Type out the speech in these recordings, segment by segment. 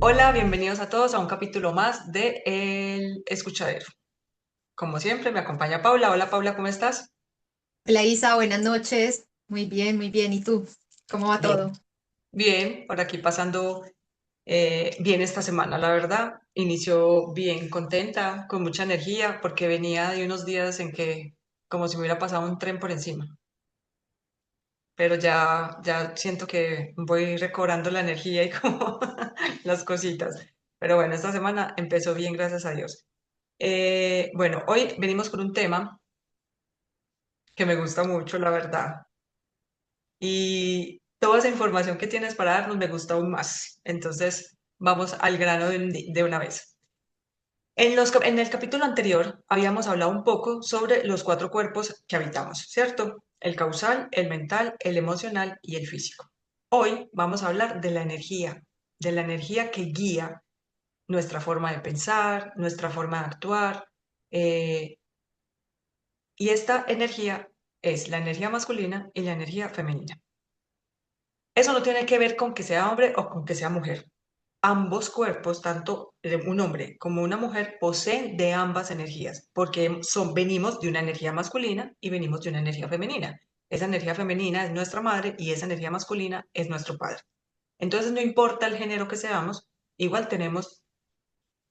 Hola, bienvenidos a todos a un capítulo más de El Escuchadero. Como siempre, me acompaña Paula. Hola Paula, ¿cómo estás? Hola Isa, buenas noches. Muy bien, muy bien. ¿Y tú? ¿Cómo va todo? Bien. Bien, por aquí pasando bien esta semana, la verdad. Inició bien, contenta, con mucha energía, porque venía de unos días en que como si me hubiera pasado un tren por encima. Pero ya siento que voy recobrando la energía y como las cositas. Pero bueno, esta semana empezó bien, gracias a Dios. Bueno, hoy venimos con un tema que me gusta mucho, la verdad. Y toda esa información que tienes para darnos me gusta aún más. Entonces, vamos al grano de una vez. En el capítulo anterior habíamos hablado un poco sobre los cuatro cuerpos que habitamos, ¿cierto? El causal, el mental, el emocional y el físico. Hoy vamos a hablar de la energía que guía nuestra forma de pensar, nuestra forma de actuar, eh, y esta energía es la energía masculina y la energía femenina. Eso no tiene que ver con que sea hombre o con que sea mujer. Ambos cuerpos, tanto un hombre como una mujer, poseen de ambas energías, porque venimos de una energía masculina y venimos de una energía femenina. Esa energía femenina es nuestra madre y esa energía masculina es nuestro padre. Entonces, no importa el género que seamos, igual tenemos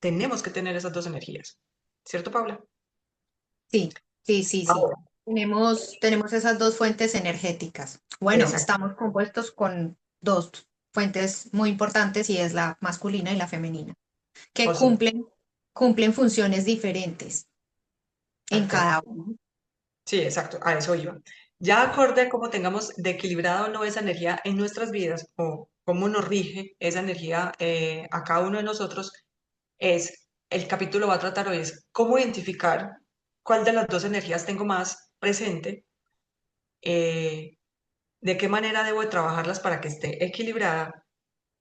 que tener esas dos energías. ¿Cierto, Paula? Sí, sí, sí, sí. Ahora, Tenemos esas dos fuentes energéticas. Bueno, exacto. estamos compuestos con dos fuentes muy importantes y es la masculina y la femenina, que O sea, cumplen funciones diferentes en perfecto. cada uno. Sí, exacto, a eso iba. Ya acorde a cómo tengamos de equilibrada o no esa energía en nuestras vidas o cómo nos rige esa energía a cada uno de nosotros, el capítulo va a tratar hoy es cómo identificar cuál de las dos energías tengo más presente, eh, de qué manera debo de trabajarlas para que esté equilibrada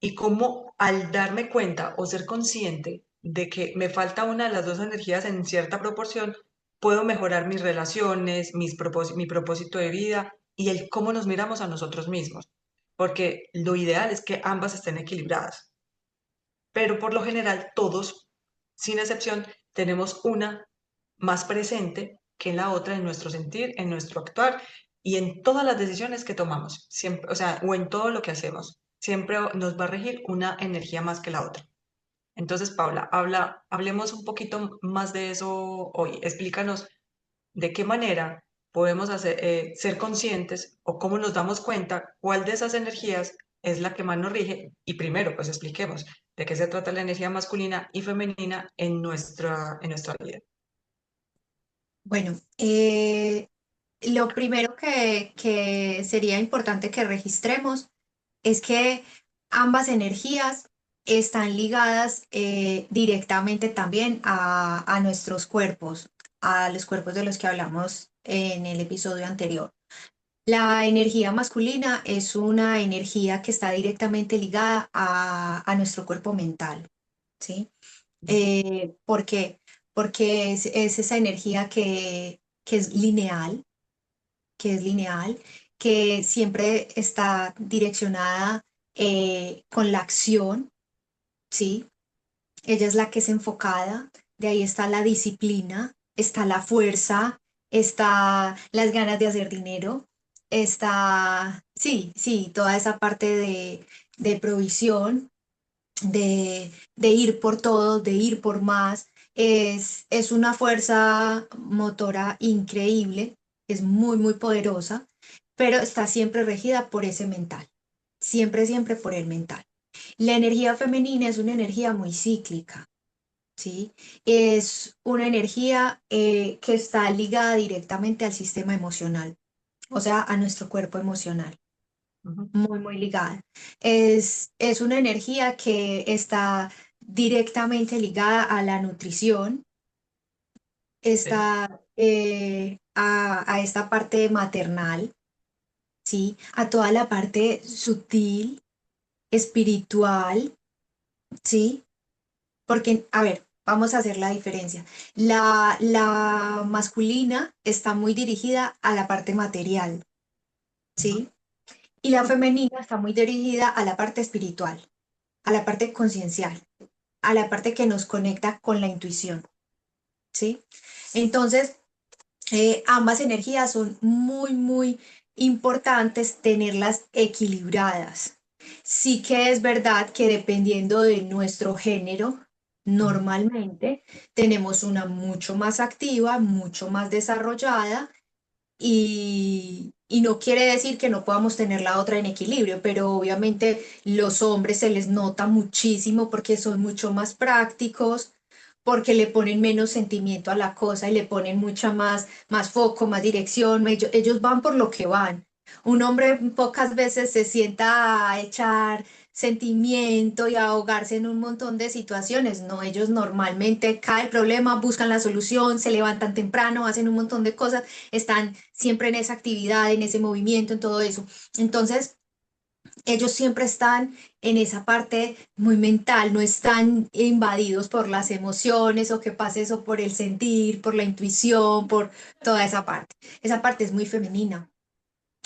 y cómo al darme cuenta o ser consciente de que me falta una de las dos energías en cierta proporción, puedo mejorar mis relaciones, mi propósito de vida y el cómo nos miramos a nosotros mismos. Porque lo ideal es que ambas estén equilibradas. Pero por lo general todos, sin excepción, tenemos una más presente que la otra en nuestro sentir, en nuestro actuar y en todas las decisiones que tomamos, siempre, o sea, o en todo lo que hacemos. Siempre nos va a regir una energía más que la otra. Entonces, Paula, hablemos un poquito más de eso hoy. Explícanos de qué manera podemos ser conscientes o cómo nos damos cuenta cuál de esas energías es la que más nos rige. Y primero, pues expliquemos de qué se trata la energía masculina y femenina en nuestra vida. Bueno, lo primero que sería importante que registremos es que ambas energías están ligadas directamente también a nuestros cuerpos, a los cuerpos de los que hablamos en el episodio anterior. La energía masculina es una energía que está directamente ligada a nuestro cuerpo mental, ¿sí? ¿Por qué? Porque es esa energía que es lineal, que es lineal, que siempre está direccionada con la acción, ¿sí? Ella es la que es enfocada, de ahí está la disciplina, está la fuerza, está las ganas de hacer dinero, está, sí, sí, toda esa parte de provisión, de ir por todo, de ir por más. Es una fuerza motora increíble, es muy, muy poderosa, pero está siempre regida por ese mental, siempre, siempre por el mental. La energía femenina es una energía muy cíclica, ¿sí? Es una energía que está ligada directamente al sistema emocional, o sea, a nuestro cuerpo emocional, Ujú. muy, muy ligada. Es una energía que está directamente ligada a la nutrición, Sí, está a esta parte maternal, ¿sí? A toda la parte sutil, espiritual, ¿sí? Porque, a ver, vamos a hacer la diferencia. La masculina está muy dirigida a la parte material, ujú, ¿sí? Y la femenina está muy dirigida a la parte espiritual, a la parte conciencial, a la parte que nos conecta con la intuición, ¿sí? Entonces, ambas energías son muy, muy importantes tenerlas equilibradas. Sí que es verdad que dependiendo de nuestro género, Ujú. normalmente tenemos una mucho más activa, mucho más desarrollada y no quiere decir que no podamos tener la otra en equilibrio, pero obviamente los hombres se les nota muchísimo porque son mucho más prácticos, porque le ponen menos sentimiento a la cosa y le ponen mucha más foco, más dirección. Ellos van por lo que van. Un hombre pocas veces se sienta a echar sentimiento y a ahogarse en un montón de situaciones. No, ellos normalmente cae el problema, buscan la solución, se levantan temprano, hacen un montón de cosas, están siempre en esa actividad, en ese movimiento, en todo eso. Entonces, ellos siempre están en esa parte muy mental, no están invadidos por las emociones o que pase eso por el sentir, por la intuición, por toda esa parte. Esa parte es muy femenina,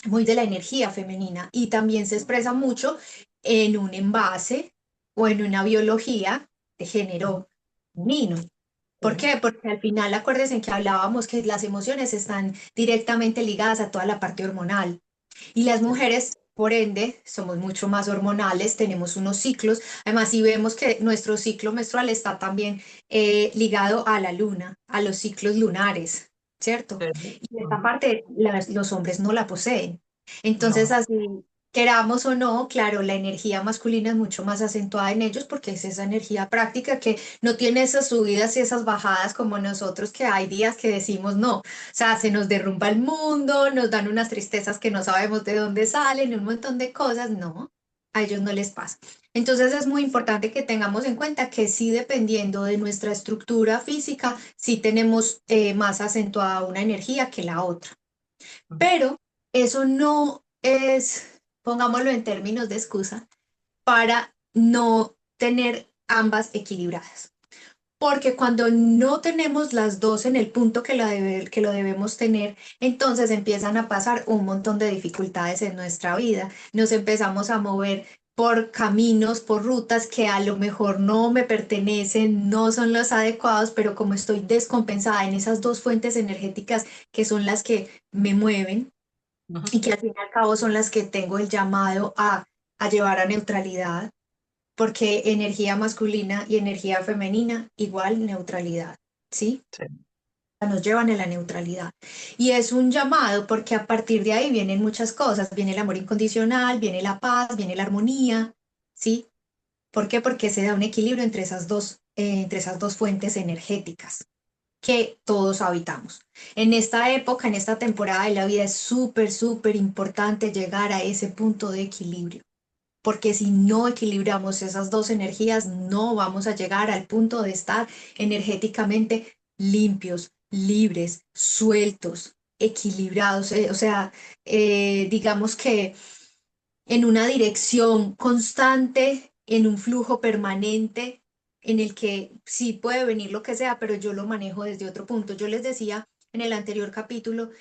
muy de la energía femenina y también se expresa mucho en un envase o en una biología de género femenino. ¿Por Sí, qué? Porque al final acuérdense que hablábamos que las emociones están directamente ligadas a toda la parte hormonal. Y las sí, mujeres, por ende, somos mucho más hormonales, tenemos unos ciclos. Además, si vemos que nuestro ciclo menstrual está también ligado a la luna, a los ciclos lunares, ¿cierto? sí. Y esta Ujú. parte los hombres no la poseen. Entonces, No. así queramos o no, claro, la energía masculina es mucho más acentuada en ellos porque es esa energía práctica que no tiene esas subidas y esas bajadas como nosotros, que hay días que decimos no. O sea, se nos derrumba el mundo, nos dan unas tristezas que no sabemos de dónde salen, un montón de cosas. No, a ellos no les pasa. Entonces es muy importante que tengamos en cuenta que sí, dependiendo de nuestra estructura física, sí tenemos más acentuada una energía que la otra. Ujú. Pero eso no es, pongámoslo en términos de excusa, para no tener ambas equilibradas. Porque cuando no tenemos las dos en el punto que lo debemos tener, entonces empiezan a pasar un montón de dificultades en nuestra vida. Nos empezamos a mover por caminos, por rutas que a lo mejor no me pertenecen, no son los adecuados, pero como estoy descompensada en esas dos fuentes energéticas que son las que me mueven y Ujú. que al fin y al cabo son las que tengo el llamado a llevar a neutralidad, porque energía masculina y energía femenina igual neutralidad, ¿sí? Sí, Nos llevan a la neutralidad. Y es un llamado porque a partir de ahí vienen muchas cosas, viene el amor incondicional, viene la paz, viene la armonía, ¿sí? ¿Por qué? Porque se da un equilibrio entre esas dos fuentes energéticas que todos habitamos. En esta época, en esta temporada de la vida es súper, súper importante llegar a ese punto de equilibrio, porque si no equilibramos esas dos energías, no vamos a llegar al punto de estar energéticamente limpios, libres, sueltos, equilibrados. O sea, digamos que en una dirección constante, en un flujo permanente, en el que sí puede venir lo que sea, pero yo lo manejo desde otro punto. Yo les decía en el anterior capítulo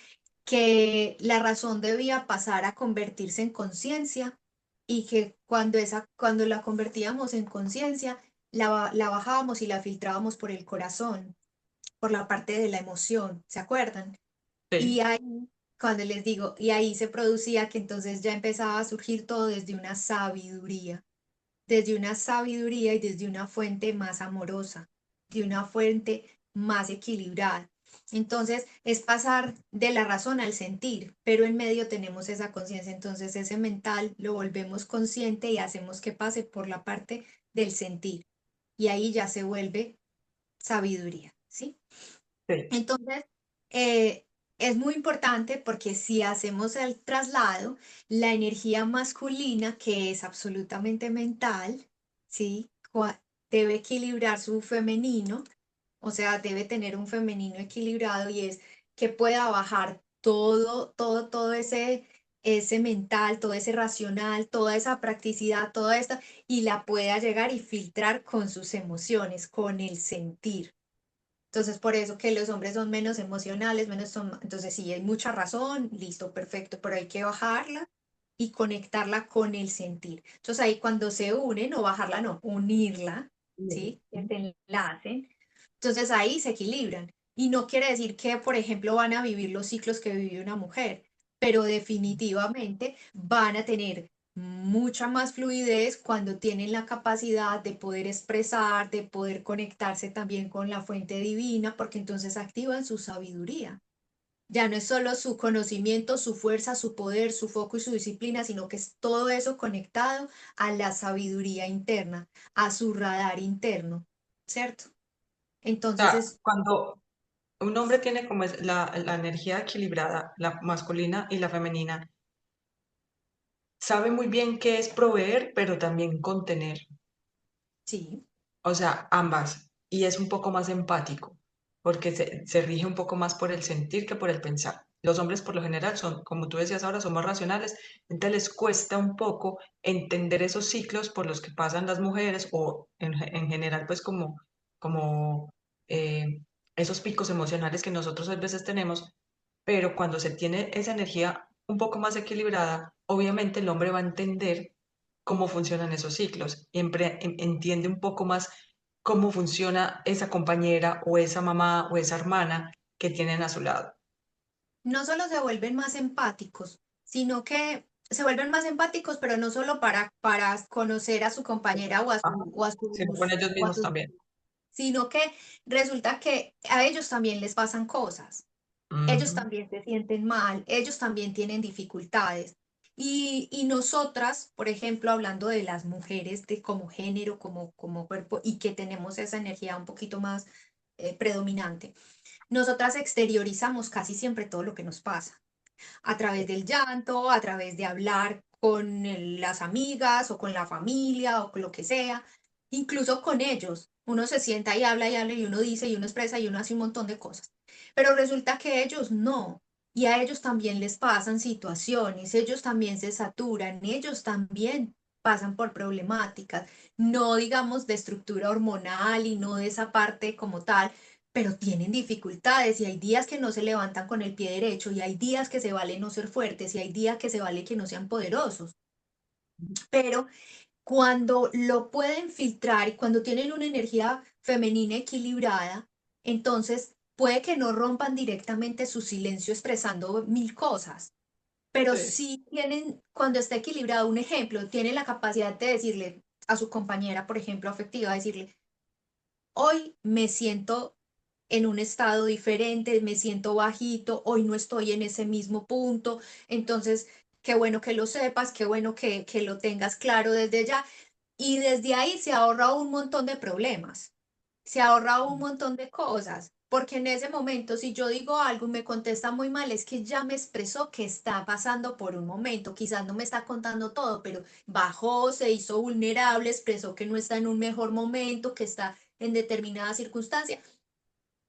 que la razón debía pasar a convertirse en conciencia y que cuando la convertíamos en conciencia, la bajábamos y la filtrábamos por el corazón, por la parte de la emoción, ¿se acuerdan? Y sí, ahí, cuando les digo, y ahí se producía que entonces ya empezaba a surgir todo desde una sabiduría y desde una fuente más amorosa, de una fuente más equilibrada. Entonces es pasar de la razón al sentir, pero en medio tenemos esa conciencia. Entonces ese mental lo volvemos consciente y hacemos que pase por la parte del sentir. Y ahí ya se vuelve sabiduría, ¿sí? sí, Entonces, es muy importante porque si hacemos el traslado, la energía masculina, que es absolutamente mental, ¿sí? Debe equilibrar su femenino, o sea, debe tener un femenino equilibrado y es que pueda bajar todo ese mental, todo ese racional, toda esa practicidad, toda esta, y la pueda llegar y filtrar con sus emociones, con el sentir. Entonces, por eso que los hombres son menos emocionales, entonces sí, hay mucha razón, listo, perfecto, pero hay que bajarla y conectarla con el sentir. Entonces ahí cuando se unen, no bajarla, no, unirla, Bien. ¿sí? Que se enlacen. Entonces ahí se equilibran. Y no quiere decir que, por ejemplo, van a vivir los ciclos que vive una mujer, pero definitivamente van a tener mucha más fluidez cuando tienen la capacidad de poder expresar, de poder conectarse también con la fuente divina, porque entonces activan su sabiduría. Ya no es solo su conocimiento, su fuerza, su poder, su foco y su disciplina, sino que es todo eso conectado a la sabiduría interna, a su radar interno, ¿cierto? O Entonces sea, es, cuando un hombre tiene como es la energía equilibrada, la masculina y la femenina, sabe muy bien qué es proveer, pero también contener. sí, O sea, ambas. Y es un poco más empático, porque se rige un poco más por el sentir que por el pensar. Los hombres por lo general son, como tú decías ahora, son más racionales, entonces les cuesta un poco entender esos ciclos por los que pasan las mujeres o en general, pues como eh, esos picos emocionales que nosotros a veces tenemos, pero cuando se tiene esa energía un poco más equilibrada, obviamente el hombre va a entender cómo funcionan esos ciclos y entiende un poco más cómo funciona esa compañera o esa mamá o esa hermana que tienen a su lado. no solo se vuelven más empáticos, sino que se vuelven más empáticos, pero no solo para conocer a su compañera Ajá. Sino con ellos o a mismos sus, también. sino que resulta que a ellos también les pasan cosas. Ellos Ujú. también se sienten mal, ellos también tienen dificultades. Y nosotras, por ejemplo, hablando de las mujeres de como género, como cuerpo, y que tenemos esa energía un poquito más predominante, nosotras exteriorizamos casi siempre todo lo que nos pasa, a través del llanto, a través de hablar con las amigas o con la familia o con lo que sea, incluso con ellos. Uno se sienta y habla y uno dice y uno expresa y uno hace un montón de cosas. Pero resulta que ellos no. Y a ellos también les pasan situaciones, ellos también se saturan, ellos también pasan por problemáticas, no digamos de estructura hormonal y no de esa parte como tal, pero tienen dificultades y hay días que no se levantan con el pie derecho y hay días que se vale no ser fuertes y hay días que se vale que no sean poderosos. Pero cuando lo pueden filtrar y cuando tienen una energía femenina equilibrada, entonces puede que no rompan directamente su silencio expresando mil cosas, pero Sí. sí tienen, cuando está equilibrado, un ejemplo, tienen la capacidad de decirle a su compañera, por ejemplo, afectiva, decirle, hoy me siento en un estado diferente, me siento bajito, hoy no estoy en ese mismo punto, entonces qué bueno que lo sepas, qué bueno que lo tengas claro desde ya. Y desde ahí se ahorra un montón de problemas, se ahorra un montón de cosas, porque en ese momento si yo digo algo y me contesta muy mal, es que ya me expresó que está pasando por un momento, quizás no me está contando todo, pero bajó, se hizo vulnerable, expresó que no está en un mejor momento, que está en determinada circunstancia.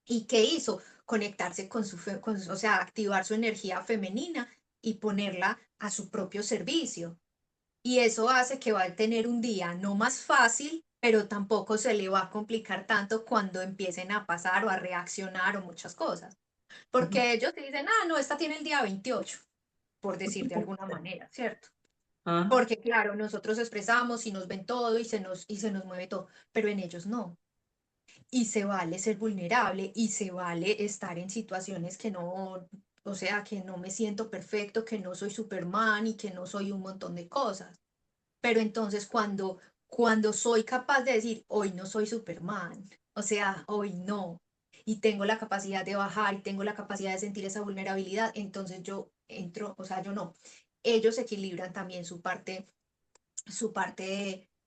¿Y qué hizo? Conectarse con o sea, activar su energía femenina y ponerla a su propio servicio. Y eso hace que va a tener un día no más fácil, pero tampoco se le va a complicar tanto cuando empiecen a pasar o a reaccionar o muchas cosas. Ujú. Porque ellos te dicen, ah, no, esta tiene el día 28 por decir de alguna manera, ¿cierto? Ah, Porque claro, nosotros expresamos y nos ven todo y se nos mueve todo, pero en ellos no. Y se vale ser vulnerable y se vale estar en situaciones que no, o sea, que no me siento perfecto, que no soy Superman y que no soy un montón de cosas. Pero entonces cuando soy capaz de decir, hoy no soy Superman, o sea, hoy no, y tengo la capacidad de bajar y tengo la capacidad de sentir esa vulnerabilidad, entonces yo entro, o sea, yo no. Ellos equilibran también su parte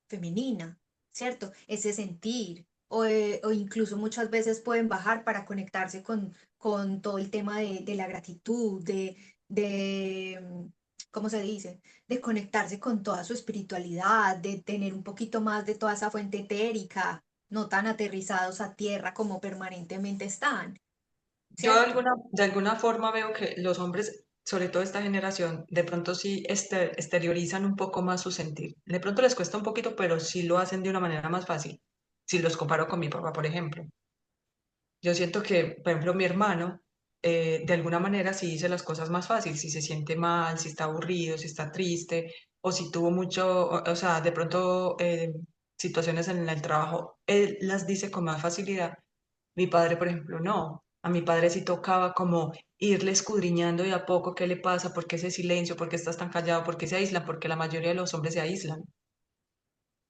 femenina, ¿cierto? Ese sentir. O incluso muchas veces pueden bajar para conectarse con todo el tema de la gratitud, ¿cómo se dice? De conectarse con toda su espiritualidad, de tener un poquito más de toda esa fuente etérica, no tan aterrizados a tierra como permanentemente están, yo ¿cierto? de alguna forma veo que los hombres, sobre todo esta generación, de pronto sí exteriorizan un poco más su sentir. De pronto les cuesta un poquito, pero sí lo hacen de una manera más fácil. Si los comparo con mi papá, por ejemplo. Yo siento que, por ejemplo, mi hermano, de alguna manera sí dice las cosas más fácil, si se siente mal, si está aburrido, si está triste, o si tuvo mucho, o sea, de pronto situaciones en el trabajo, él las dice con más facilidad. Mi padre, por ejemplo, no. A mi padre sí tocaba como irle escudriñando de a poco qué le pasa, por qué ese silencio, por qué estás tan callado, por qué se aíslan, porque la mayoría de los hombres se aíslan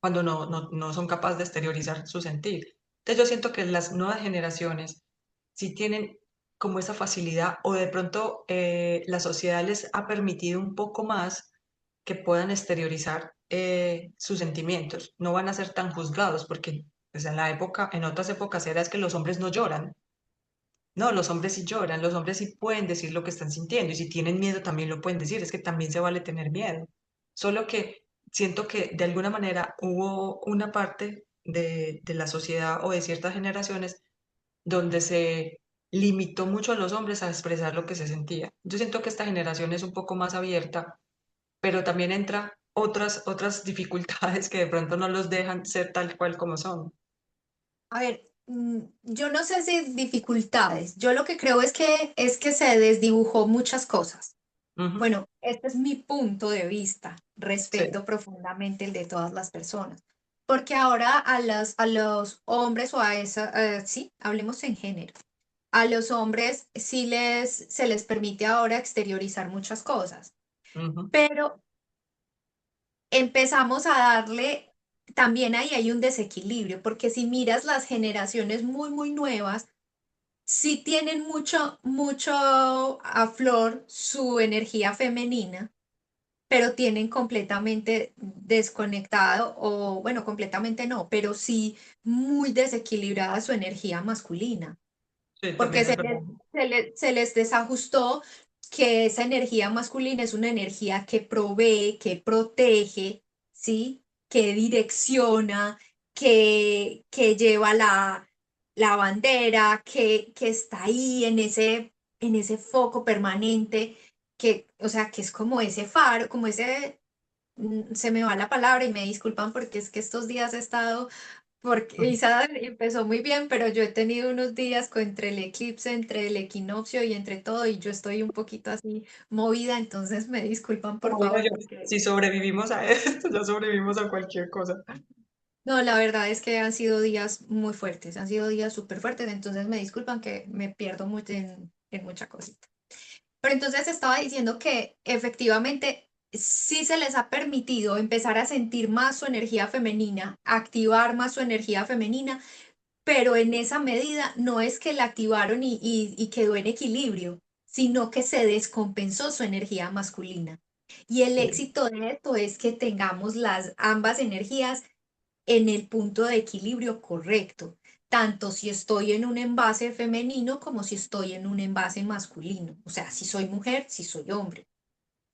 cuando no son capaces de exteriorizar su sentir. Entonces yo siento que las nuevas generaciones sí tienen como esa facilidad o de pronto la sociedad les ha permitido un poco más que puedan exteriorizar sus sentimientos. No van a ser tan juzgados porque pues, en la época, en otras épocas era es que los hombres no lloran. No, los hombres sí lloran, los hombres sí pueden decir lo que están sintiendo y si tienen miedo también lo pueden decir, es que también se vale tener miedo. Solo que siento que de alguna manera hubo una parte de la sociedad o de ciertas generaciones donde se limitó mucho a los hombres a expresar lo que se sentía. Yo siento que esta generación es un poco más abierta, pero también entra otras dificultades que de pronto no los dejan ser tal cual como son. A ver, yo no sé si dificultades. Yo lo que creo es que se desdibujó muchas cosas. Ujú. Bueno, este es mi punto de vista. Sí. Respeto profundamente el de todas las personas. Porque ahora a los hombres o a esa, sí, hablemos en género. A los hombres sí se les permite ahora exteriorizar muchas cosas. Ujú. Pero empezamos a darle, también ahí hay un desequilibrio, porque si miras las generaciones muy, muy nuevas, sí tienen mucho, mucho a flor su energía femenina, pero tienen completamente desconectado, o bueno, completamente no, pero sí muy desequilibrada su energía masculina, Sí, porque también es verdad. se les desajustó que esa energía masculina es una energía que provee, que protege, ¿sí? Que direcciona, que lleva la bandera, que está ahí en ese foco permanente, que, o sea, que es como ese faro, como ese, se me va la palabra y me disculpan porque es que estos días he estado porque Ujú. Isabel empezó muy bien, pero yo he tenido unos días entre el eclipse, entre el equinoccio y entre todo, y yo estoy un poquito así movida, entonces me disculpan por Como digo favor, yo, porque si sobrevivimos a esto, ya sobrevivimos a cualquier cosa. no, la verdad es que han sido días muy fuertes, han sido días súper fuertes, entonces me disculpan que me pierdo mucho en mucha cosita. Pero entonces estaba diciendo que efectivamente sí se les ha permitido empezar a sentir más su energía femenina, activar más su energía femenina, pero en esa medida no es que la activaron y quedó en equilibrio, sino que se descompensó su energía masculina. Y el Sí, éxito de esto es que tengamos las ambas energías en el punto de equilibrio correcto, tanto si estoy en un envase femenino como si estoy en un envase masculino, o sea, si soy mujer, si soy hombre.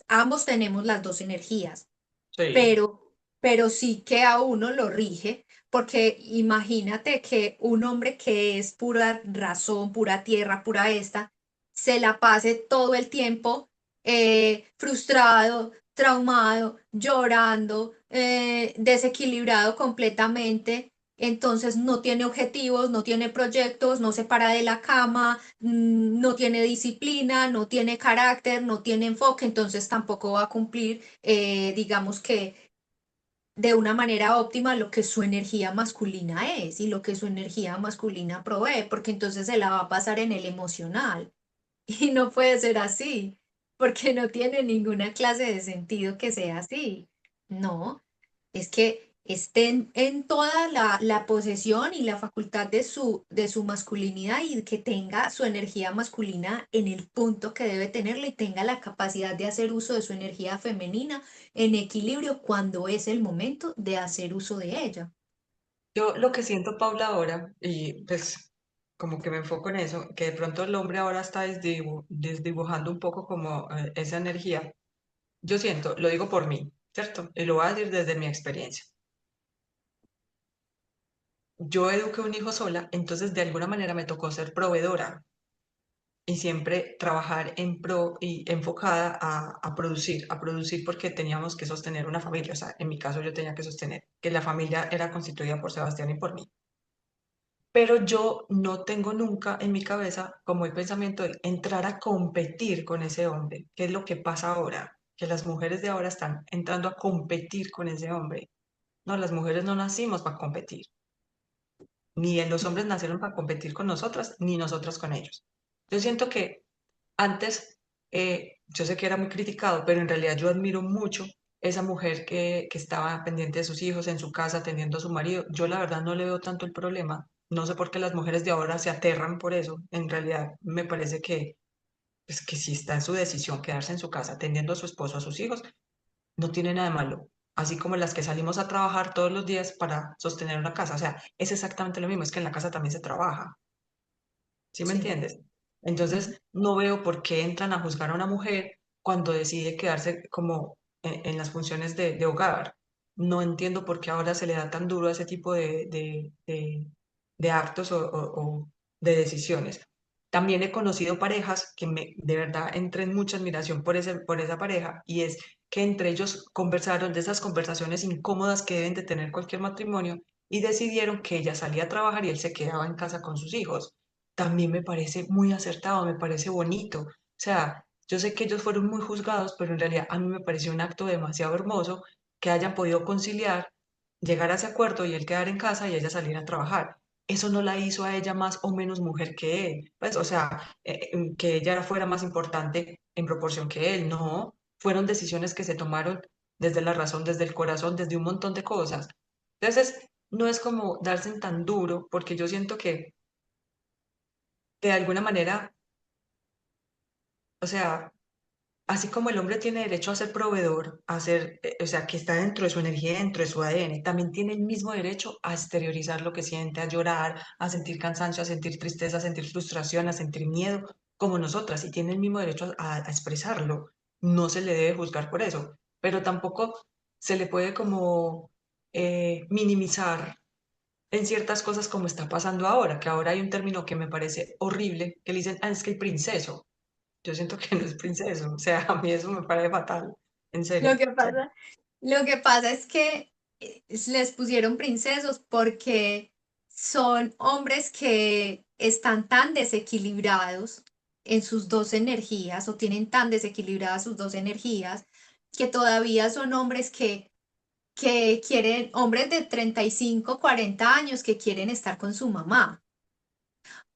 Ambos tenemos las dos energías, sí, pero sí que a uno lo rige, porque imagínate que un hombre que es pura razón, pura tierra, pura esta, se la pase todo el tiempo frustrado, traumado, llorando, desequilibrado completamente. Entonces no tiene objetivos, no tiene proyectos, no se para de la cama, no tiene disciplina, no tiene carácter, no tiene enfoque, entonces tampoco va a cumplir, digamos que de una manera óptima lo que su energía masculina es y lo que su energía masculina provee, porque entonces se la va a pasar en el emocional. Y no puede ser así, porque no tiene ninguna clase de sentido que sea así. No, es que estén en toda la posesión y la facultad de su masculinidad y que tenga su energía masculina en el punto que debe tenerla y tenga la capacidad de hacer uso de su energía femenina en equilibrio cuando es el momento de hacer uso de ella. yo lo que siento, Paula, ahora, y pues como que me enfoco en eso, que de pronto el hombre ahora está desdibujando un poco como esa energía. Yo siento, lo digo por mí, ¿cierto? Y lo voy a decir desde mi experiencia. Yo eduqué un hijo sola, entonces de alguna manera me tocó ser proveedora y siempre trabajar en pro y enfocada a producir porque teníamos que sostener una familia. O sea, en mi caso yo tenía que sostener que la familia era constituida por Sebastián y por mí. pero yo no tengo nunca en mi cabeza como el pensamiento de entrar a competir con ese hombre, que es lo que pasa ahora, que las mujeres de ahora están entrando a competir con ese hombre. No, las mujeres no nacimos para competir, ni los hombres nacieron para competir con nosotras, ni nosotras con ellos. Yo siento que antes, yo sé que era muy criticado, pero en realidad yo admiro mucho esa mujer que estaba pendiente de sus hijos en su casa, atendiendo a su marido. Yo la verdad no le veo tanto el problema. No sé por qué las mujeres de ahora se aterran por eso. En realidad me parece que, pues, que si está en su decisión quedarse en su casa atendiendo a su esposo, a sus hijos, no tiene nada de malo. Así como las que salimos a trabajar todos los días para sostener una casa. O sea, es exactamente lo mismo, es que en la casa también se trabaja. ¿Sí me Sí. entiendes? Ujú. Entonces, no veo por qué entran a juzgar a una mujer cuando decide quedarse como en las funciones de hogar. No entiendo por qué ahora se le da tan duro a ese tipo de actos o de decisiones. También he conocido parejas que de verdad entré en mucha admiración por esa pareja y es que entre ellos conversaron de esas conversaciones incómodas que deben de tener cualquier matrimonio y decidieron que ella salía a trabajar y él se quedaba en casa con sus hijos. También me parece muy acertado, me parece bonito. O sea, yo sé que ellos fueron muy juzgados, pero en realidad a mí me pareció un acto demasiado hermoso que hayan podido conciliar, llegar a ese acuerdo y él quedar en casa y ella salir a trabajar. Eso no la hizo a ella más o menos mujer que él. Pues, o sea, que ella fuera más importante en proporción que él. No, fueron decisiones que se tomaron desde la razón, desde el corazón, desde un montón de cosas. Entonces, no es como darse en tan duro, porque yo siento que de alguna manera, o sea, así como el hombre tiene derecho a ser proveedor, a ser, o sea, que está dentro de su energía, dentro de su ADN, también tiene el mismo derecho a exteriorizar lo que siente, a llorar, a sentir cansancio, a sentir tristeza, a sentir frustración, a sentir miedo, como nosotras, y tiene el mismo derecho a expresarlo. No se le debe juzgar por eso, pero tampoco se le puede como minimizar en ciertas cosas como está pasando ahora, que ahora hay un término que me parece horrible, que le dicen, ah, es que el princeso. Yo siento que no es princeso, o sea, a mí eso me parece fatal, en serio. Lo que O sea, pasa, lo que pasa es que les pusieron princesos porque son hombres que están tan desequilibrados en sus dos energías o tienen tan desequilibradas sus dos energías que todavía son hombres que quieren, hombres de 35 40 años que quieren estar con su mamá,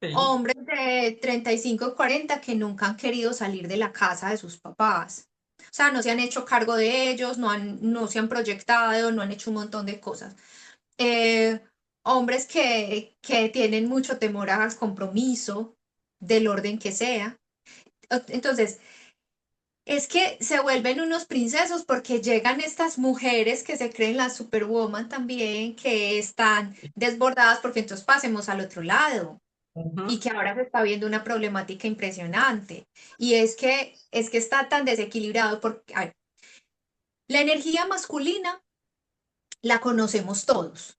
sí, hombres de 35 40 que nunca han querido salir de la casa de sus papás. O sea, no se han hecho cargo de ellos, no se han proyectado, no han hecho un montón de cosas. Eh, Hombres que tienen mucho temor al compromiso, del orden que sea. Entonces, es que se vuelven unos princesos porque llegan estas mujeres que se creen las superwoman también, que están desbordadas, porque entonces pasemos al otro lado y ujú, que ahora se está viendo una problemática impresionante. Y es que está tan desequilibrado porque a ver, la energía masculina la conocemos todos.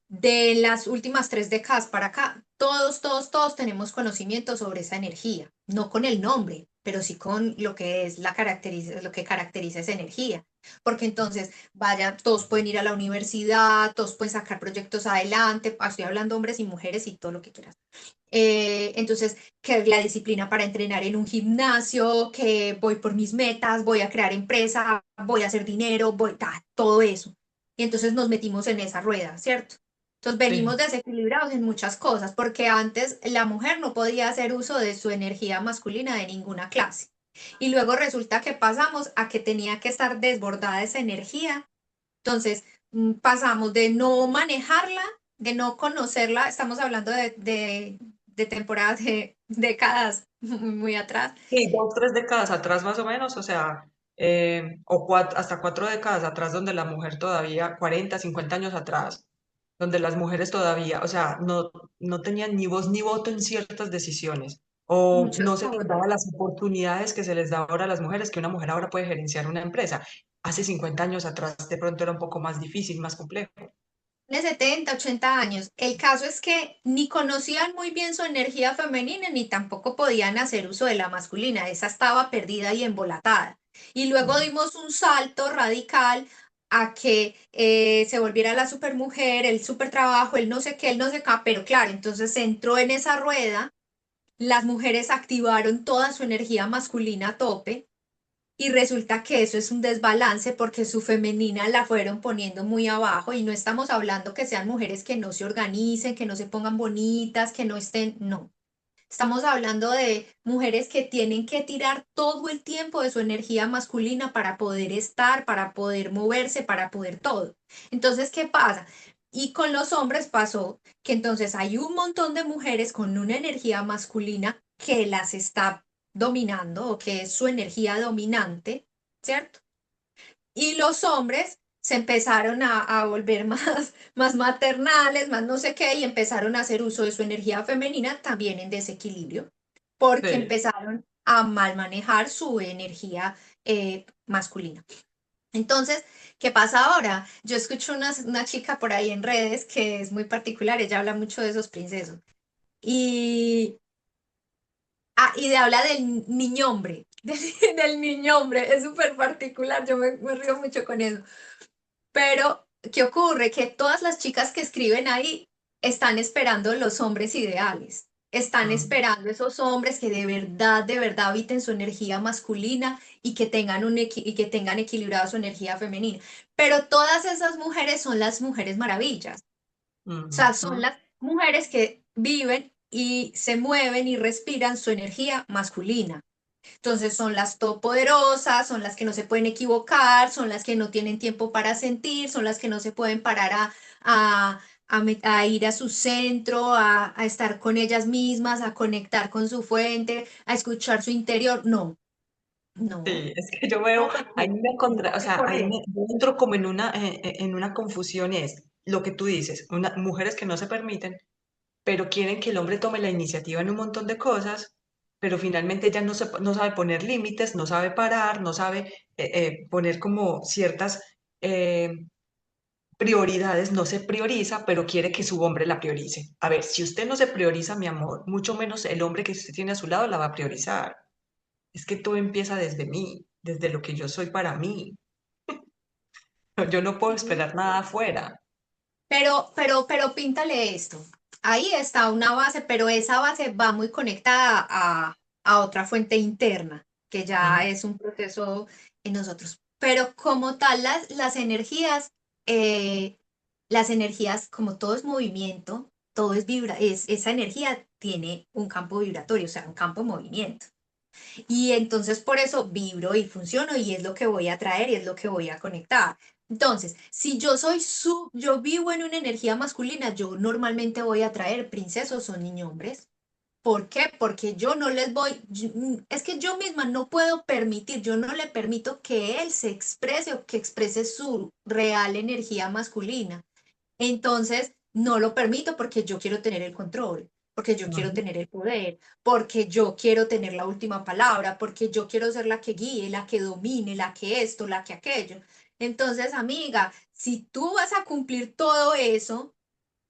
De las últimas 3 décadas para acá, todos tenemos conocimiento sobre esa energía, no con el nombre, pero sí con lo que es lo que caracteriza esa energía. Porque entonces, vaya, todos pueden ir a la universidad, todos pueden sacar proyectos adelante, estoy hablando hombres y mujeres y todo lo que quieras. Entonces, que la disciplina para entrenar en un gimnasio, que voy por mis metas, voy a crear empresa, voy a hacer dinero, todo eso. Y entonces nos metimos en esa rueda, ¿cierto? Entonces venimos sí, desequilibrados en muchas cosas, porque antes la mujer no podía hacer uso de su energía masculina de ninguna clase. Y luego resulta que pasamos a que tenía que estar desbordada esa energía. Entonces pasamos de no manejarla, de no conocerla, estamos hablando de temporadas de décadas muy atrás. sí, 2, 3 décadas atrás más o menos, o sea, o hasta 4 décadas atrás, donde la mujer todavía, 40, 50 años atrás, donde las mujeres todavía, o sea, no tenían ni voz ni voto en ciertas decisiones, o Muchas no se les cosas. daba las oportunidades que se les da ahora a las mujeres, que una mujer ahora puede gerenciar una empresa. Hace 50 años atrás de pronto era un poco más difícil, más complejo. De 70, 80 años. El caso es que ni conocían muy bien su energía femenina ni tampoco podían hacer uso de la masculina. Esa estaba perdida y embolatada. Y luego dimos un salto radical a que se volviera la supermujer, el supertrabajo, el no sé qué, el no sé qué, pero claro, entonces se entró en esa rueda, las mujeres activaron toda su energía masculina a tope y resulta que eso es un desbalance porque su femenina la fueron poniendo muy abajo y no estamos hablando que sean mujeres que no se organicen, que no se pongan bonitas, que no estén, no. Estamos hablando de mujeres que tienen que tirar todo el tiempo de su energía masculina para poder estar, para poder moverse, para poder todo. Entonces, ¿qué pasa? Y con los hombres pasó que entonces hay un montón de mujeres con una energía masculina que las está dominando o que es su energía dominante, ¿cierto? Y los hombres se empezaron a volver más maternales, más no sé qué, y empezaron a hacer uso de su energía femenina también en desequilibrio, porque Sí. empezaron a mal manejar su energía masculina. Entonces, ¿qué pasa ahora? Yo escucho una chica por ahí en redes que es muy particular, ella habla mucho de esos princesos. Y, y de habla del niño hombre, del niño hombre, es súper particular, yo me río mucho con eso. Pero, ¿qué ocurre? Que todas las chicas que escriben ahí están esperando los hombres ideales. Están Mm, esperando esos hombres que de verdad habiten su energía masculina y que tengan, y que tengan equilibrada su energía femenina. Pero todas esas mujeres son las mujeres maravillas. O sea, son mm. las mujeres que viven y se mueven y respiran su energía masculina. Entonces son las todopoderosas, son las que no se pueden equivocar, son las que no tienen tiempo para sentir, son las que no se pueden parar a ir a su centro, a estar con ellas mismas, a conectar con su fuente, a escuchar su interior. No, no, Sí, es que yo veo, no, ahí porque me tengo o que sea, ahí correr. me yo entro como en una confusión y es lo que tú dices, mujeres que no se permiten, pero quieren que el hombre tome la iniciativa en un montón de cosas, pero finalmente ella no sabe poner límites, no sabe parar, no sabe poner como ciertas eh, prioridades, no se prioriza, pero quiere que su hombre la priorice. A ver, si usted no se prioriza, mi amor, mucho menos el hombre que usted tiene a su lado la va a priorizar. Es que todo empieza desde mí, desde lo que yo soy para mí. Yo no puedo esperar nada afuera. Pero píntale esto. Ahí está una base, pero esa base va muy conectada a otra fuente interna, que ya Mm, es un proceso en nosotros. Pero como tal, eh, las energías, como todo es movimiento, todo es esa energía tiene un campo vibratorio, o sea, un campo de movimiento. Y entonces por eso vibro y funciono y es lo que voy a traer y es lo que voy a conectar. Entonces, si yo vivo en una energía masculina, yo normalmente voy a traer princesos o niños hombres. ¿Por qué? Porque yo no les voy, es que yo misma no puedo permitir, yo no le permito que él se exprese o que exprese su real energía masculina. Entonces, no lo permito porque yo quiero tener el control, porque yo quiero ujú. tener el poder, porque yo quiero tener la última palabra, porque yo quiero ser la que guíe, la que domine, la que esto, la que aquello. Entonces, amiga, si tú vas a cumplir todo eso,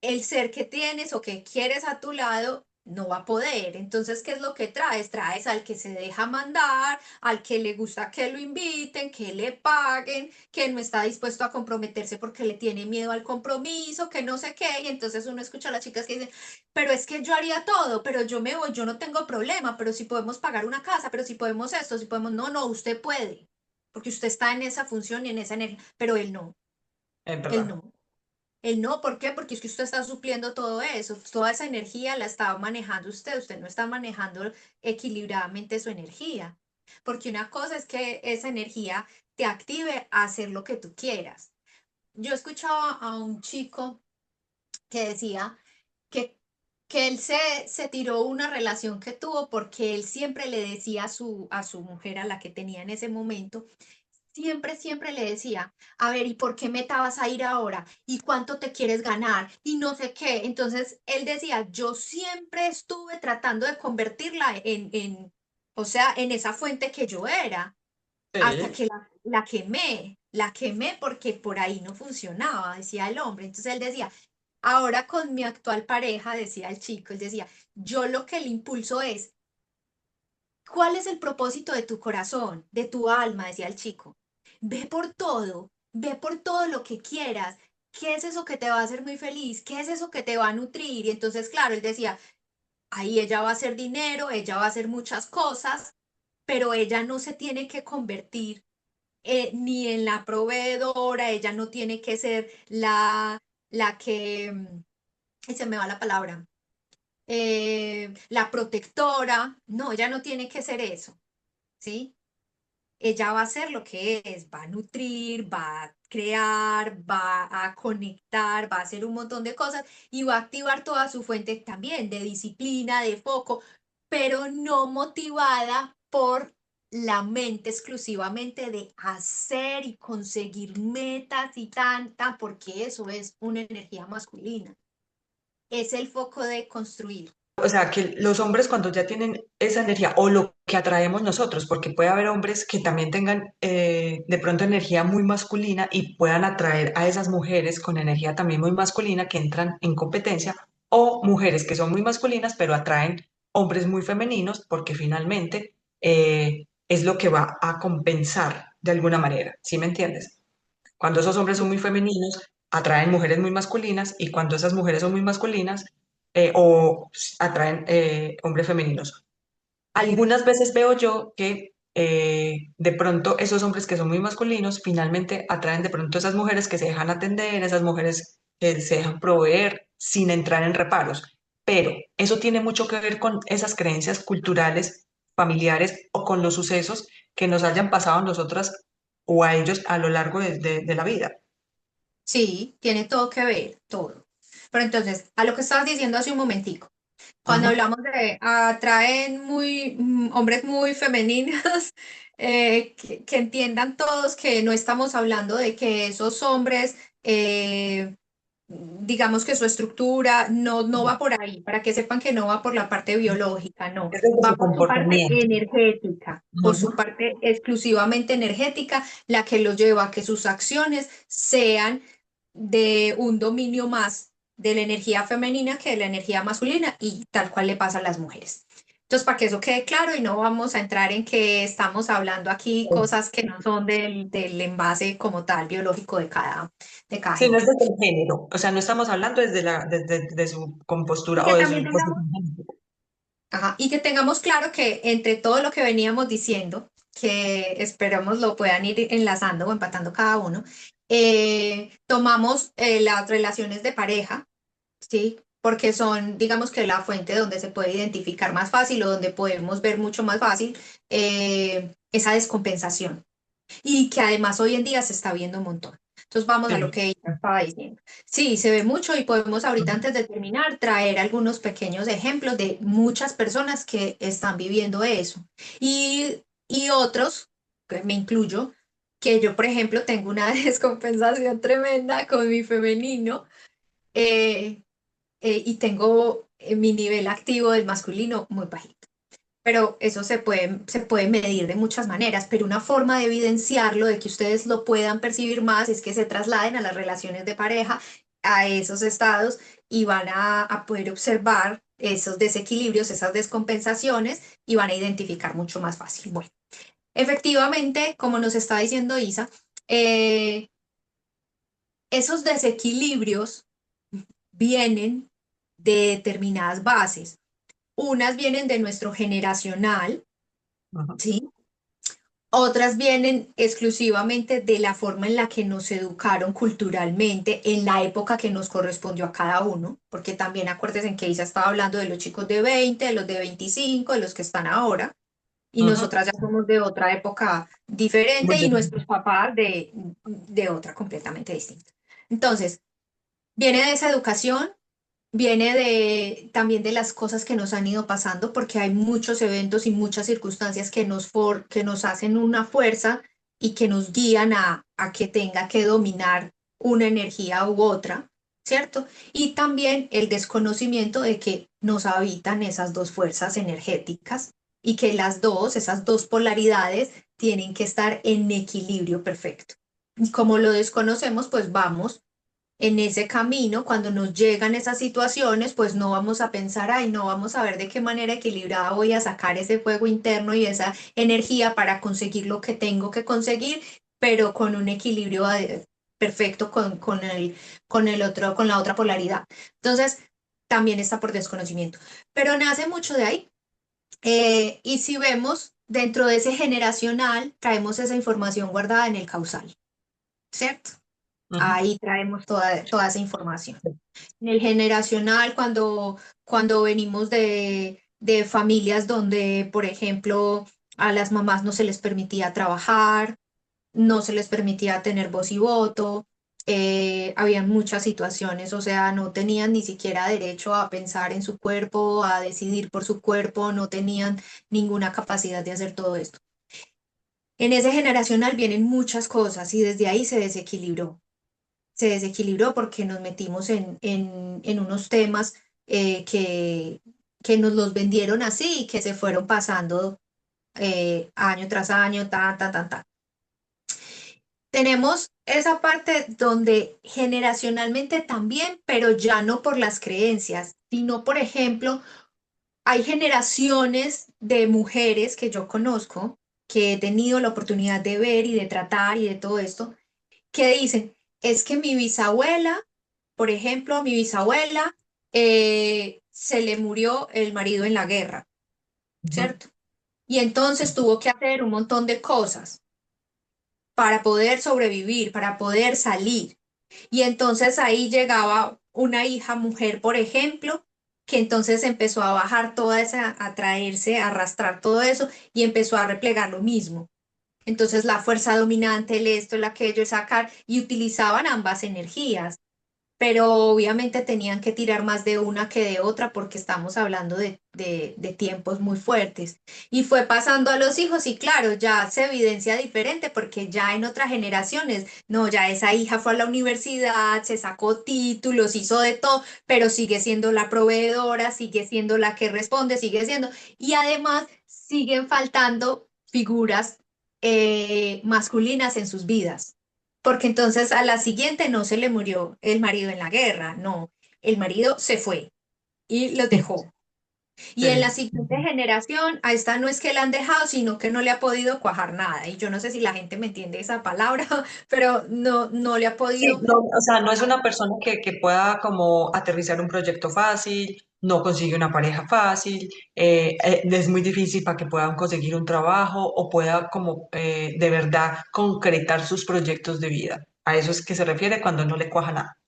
el ser que tienes o que quieres a tu lado no va a poder. Entonces, ¿qué es lo que traes? Traes al que se deja mandar, al que le gusta que lo inviten, que le paguen, que no está dispuesto a comprometerse porque le tiene miedo al compromiso, que no sé qué. Y entonces uno escucha a las chicas que dicen, pero es que yo haría todo, pero yo me voy, yo no tengo problema, pero si podemos pagar una casa, pero si podemos esto, si podemos, no, no, usted puede, porque usted está en esa función y en esa energía, pero Es él verdad. no. El no, ¿por qué? Porque es que usted está supliendo todo eso, toda esa energía la está manejando usted, usted no está manejando equilibradamente su energía. Porque una cosa es que esa energía te active a hacer lo que tú quieras. Yo escuchaba a un chico que decía que, que él se tiró una relación que tuvo porque él siempre le decía a su mujer, a la que tenía en ese momento, siempre le decía, a ver, ¿y por qué meta vas a ir ahora? ¿Y cuánto te quieres ganar? Y no sé qué. Entonces él decía, yo siempre estuve tratando de convertirla o sea, en esa fuente que yo era, hasta Sí. que la quemé porque por ahí no funcionaba, decía el hombre. Entonces él decía, ahora con mi actual pareja, decía el chico, él decía, yo lo que le impulso es, ¿cuál es el propósito de tu corazón, de tu alma? Decía el chico. Ve por todo, ve por todo lo que quieras. ¿Qué es eso que te va a hacer muy feliz? ¿Qué es eso que te va a nutrir? Y entonces, claro, él decía, ahí ella va a hacer dinero, ella va a hacer muchas cosas, pero ella no se tiene que convertir ni en la proveedora, ella no tiene que ser la que, y se me va la palabra, la protectora, no, ella no tiene que ser eso, ¿sí? Ella va a hacer lo que es, va a nutrir, va a crear, va a conectar, va a hacer un montón de cosas y va a activar toda su fuente también de disciplina, de foco, pero no motivada por la mente exclusivamente de hacer y conseguir metas y tanta, porque eso es una energía masculina. Es el foco de construir. O sea, que los hombres cuando ya tienen esa energía o lo que atraemos nosotros, porque puede haber hombres que también tengan de pronto energía muy masculina y puedan atraer a esas mujeres con energía también muy masculina que entran en competencia, o mujeres que son muy masculinas pero atraen hombres muy femeninos porque finalmente es lo que va a compensar de alguna manera, ¿sí me entiendes? Cuando esos hombres son muy femeninos, atraen mujeres muy masculinas y cuando esas mujeres son muy masculinas, atraen hombres femeninos. Algunas veces veo yo que de pronto esos hombres que son muy masculinos finalmente atraen de pronto esas mujeres que se dejan atender, esas mujeres que se dejan proveer sin entrar en reparos. Pero eso tiene mucho que ver con esas creencias culturales, familiares o con los sucesos que nos hayan pasado a nosotras o a ellos a lo largo de la vida. Sí, tiene todo que ver, todo. Pero entonces, a lo que estabas diciendo hace un momentico. Cuando Ajá. hablamos de atraen hombres muy femeninos, que entiendan todos que no estamos hablando de que esos hombres, digamos que su estructura no va por ahí, para que sepan que no va por la parte biológica, no, Es desde va su por su parte comportamiento. energética, por su Ajá. parte exclusivamente energética, la que los lleva a que sus acciones sean de un dominio más de la energía femenina que de la energía masculina y tal cual le pasa a las mujeres. Entonces, para que eso quede claro y no vamos a entrar en que estamos hablando aquí cosas que no son del envase como tal biológico de cada Sí, no es género. desde el género, o sea, no estamos hablando desde su Y compostura o que de también su tengamos, posición género. ajá, y que tengamos claro que entre todo lo que veníamos diciendo, que esperamos lo puedan ir enlazando o empatando cada uno, tomamos las relaciones de pareja. Sí, porque son, digamos que la fuente donde se puede identificar más fácil o donde podemos ver mucho más fácil esa descompensación y que además hoy en día se está viendo un montón. Entonces vamos a lo Sí. que ella estaba diciendo. Sí, se ve mucho y podemos ahorita Ujú. antes de terminar traer algunos pequeños ejemplos de muchas personas que están viviendo eso y otros, que me incluyo, que yo por ejemplo tengo una descompensación tremenda con mi femenino. eh, y tengo mi nivel activo del masculino muy bajito. Pero eso se puede medir de muchas maneras, pero una forma de evidenciarlo, de que ustedes lo puedan percibir más, es que se trasladen a las relaciones de pareja, a esos estados y van a poder observar esos desequilibrios, esas descompensaciones y van a identificar mucho más fácil. Bueno, efectivamente, como nos está diciendo Isa, eh, esos desequilibrios vienen de determinadas bases. Unas vienen de nuestro generacional, Ajá. ¿sí? Otras vienen exclusivamente de la forma en la que nos educaron culturalmente en la época que nos correspondió a cada uno, porque también acuérdense en que ella estaba hablando de los chicos de 20, de los de 25, de los que están ahora, y Ajá. nosotras ya somos de otra época Muy diferente y bien. nuestros papás de otra completamente distinta. Entonces, viene de esa educación. Viene también de las cosas que nos han ido pasando, porque hay muchos eventos y muchas circunstancias que nos hacen una fuerza y que nos guían a que tenga que dominar una energía u otra, ¿cierto? Y también el desconocimiento de que nos habitan esas dos fuerzas energéticas y que las dos, esas dos polaridades, tienen que estar en equilibrio perfecto. Y como lo desconocemos, pues vamos en ese camino, cuando nos llegan esas situaciones, pues no vamos a pensar, ay, no vamos a ver de qué manera equilibrada voy a sacar ese fuego interno y esa energía para conseguir lo que tengo que conseguir. pero con un equilibrio perfecto con el otro, con la otra polaridad. Entonces, también está por desconocimiento. Pero nace mucho de ahí. Y si vemos dentro de ese generacional, traemos esa información guardada en el causal, ¿cierto? Ujú. Ahí traemos toda esa información. En el generacional, cuando venimos de familias donde, por ejemplo, a las mamás no se les permitía trabajar, no se les permitía tener voz y voto, habían muchas situaciones, o sea, no tenían ni siquiera derecho a pensar en su cuerpo, a decidir por su cuerpo, no tenían ninguna capacidad de hacer todo esto. En ese generacional vienen muchas cosas y desde ahí se desequilibró porque nos metimos en unos temas que nos los vendieron así y que se fueron pasando año tras año, tan, tan, tan, tan. Tenemos esa parte donde generacionalmente también, pero ya no por las creencias, sino, por ejemplo, hay generaciones de mujeres que yo conozco, que he tenido la oportunidad de ver y de tratar y de todo esto, que dicen, es que mi bisabuela, por ejemplo, mi bisabuela, se le murió el marido en la guerra, Ujú. ¿cierto? Y entonces tuvo que hacer un montón de cosas para poder sobrevivir, para poder salir. Y entonces ahí llegaba una hija mujer, por ejemplo, que entonces empezó a bajar toda esa, a traerse, a arrastrar todo eso y empezó a replegar lo mismo. Entonces la fuerza dominante, el esto, el aquello, el sacar, y utilizaban ambas energías, pero obviamente tenían que tirar más de una que de otra porque estamos hablando de tiempos muy fuertes. Y fue pasando a los hijos y claro, ya se evidencia diferente porque ya en otras generaciones, no, ya esa hija fue a la universidad, se sacó títulos, hizo de todo, pero sigue siendo la proveedora, sigue siendo la que responde, sigue siendo, y además siguen faltando figuras masculinas en sus vidas. Porque entonces a la siguiente no se le murió el marido en la guerra, no, el marido se fue y los dejó. Y en la Sí. siguiente generación, a esta no es que la han dejado, sino que no le ha podido cuajar nada. Y yo no sé si la gente me entiende esa palabra, pero no, no le ha Sí, podido. no, o sea, no es una persona que pueda como aterrizar un proyecto fácil, no consigue una pareja fácil, es muy difícil para que puedan conseguir un trabajo o pueda como de verdad concretar sus proyectos de vida. A eso es que se refiere cuando no le cuaja nada.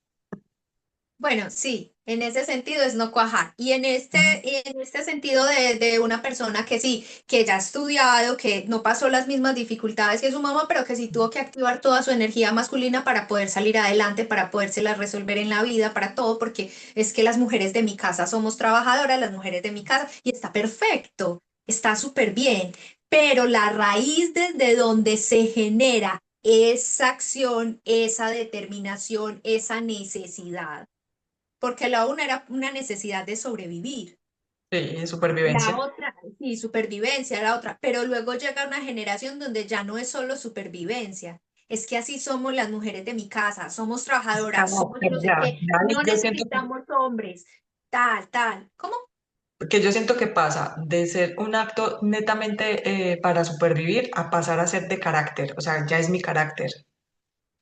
Bueno, sí, en ese sentido es no cuajar. En este sentido de una persona que sí, que ya ha estudiado, que no pasó las mismas dificultades que su mamá, pero que sí tuvo que activar toda su energía masculina para poder salir adelante, para podérselas resolver en la vida, para todo, porque es que las mujeres de mi casa somos trabajadoras, las mujeres de mi casa, y está perfecto, está súper bien, pero la raíz desde donde se genera esa acción, esa determinación, esa necesidad porque la una era una necesidad de sobrevivir, Sí, la supervivencia. otra, sí, supervivencia, la otra, pero luego llega una generación donde ya no es solo supervivencia, es que así somos las mujeres de mi casa, somos trabajadoras, somos Carácter, no sé ya, qué, ya, no yo siento necesitamos hombres, tal, tal. ¿Cómo? que yo siento que pasa de ser un acto netamente para supervivir a pasar a ser de carácter, o sea, ya es mi carácter.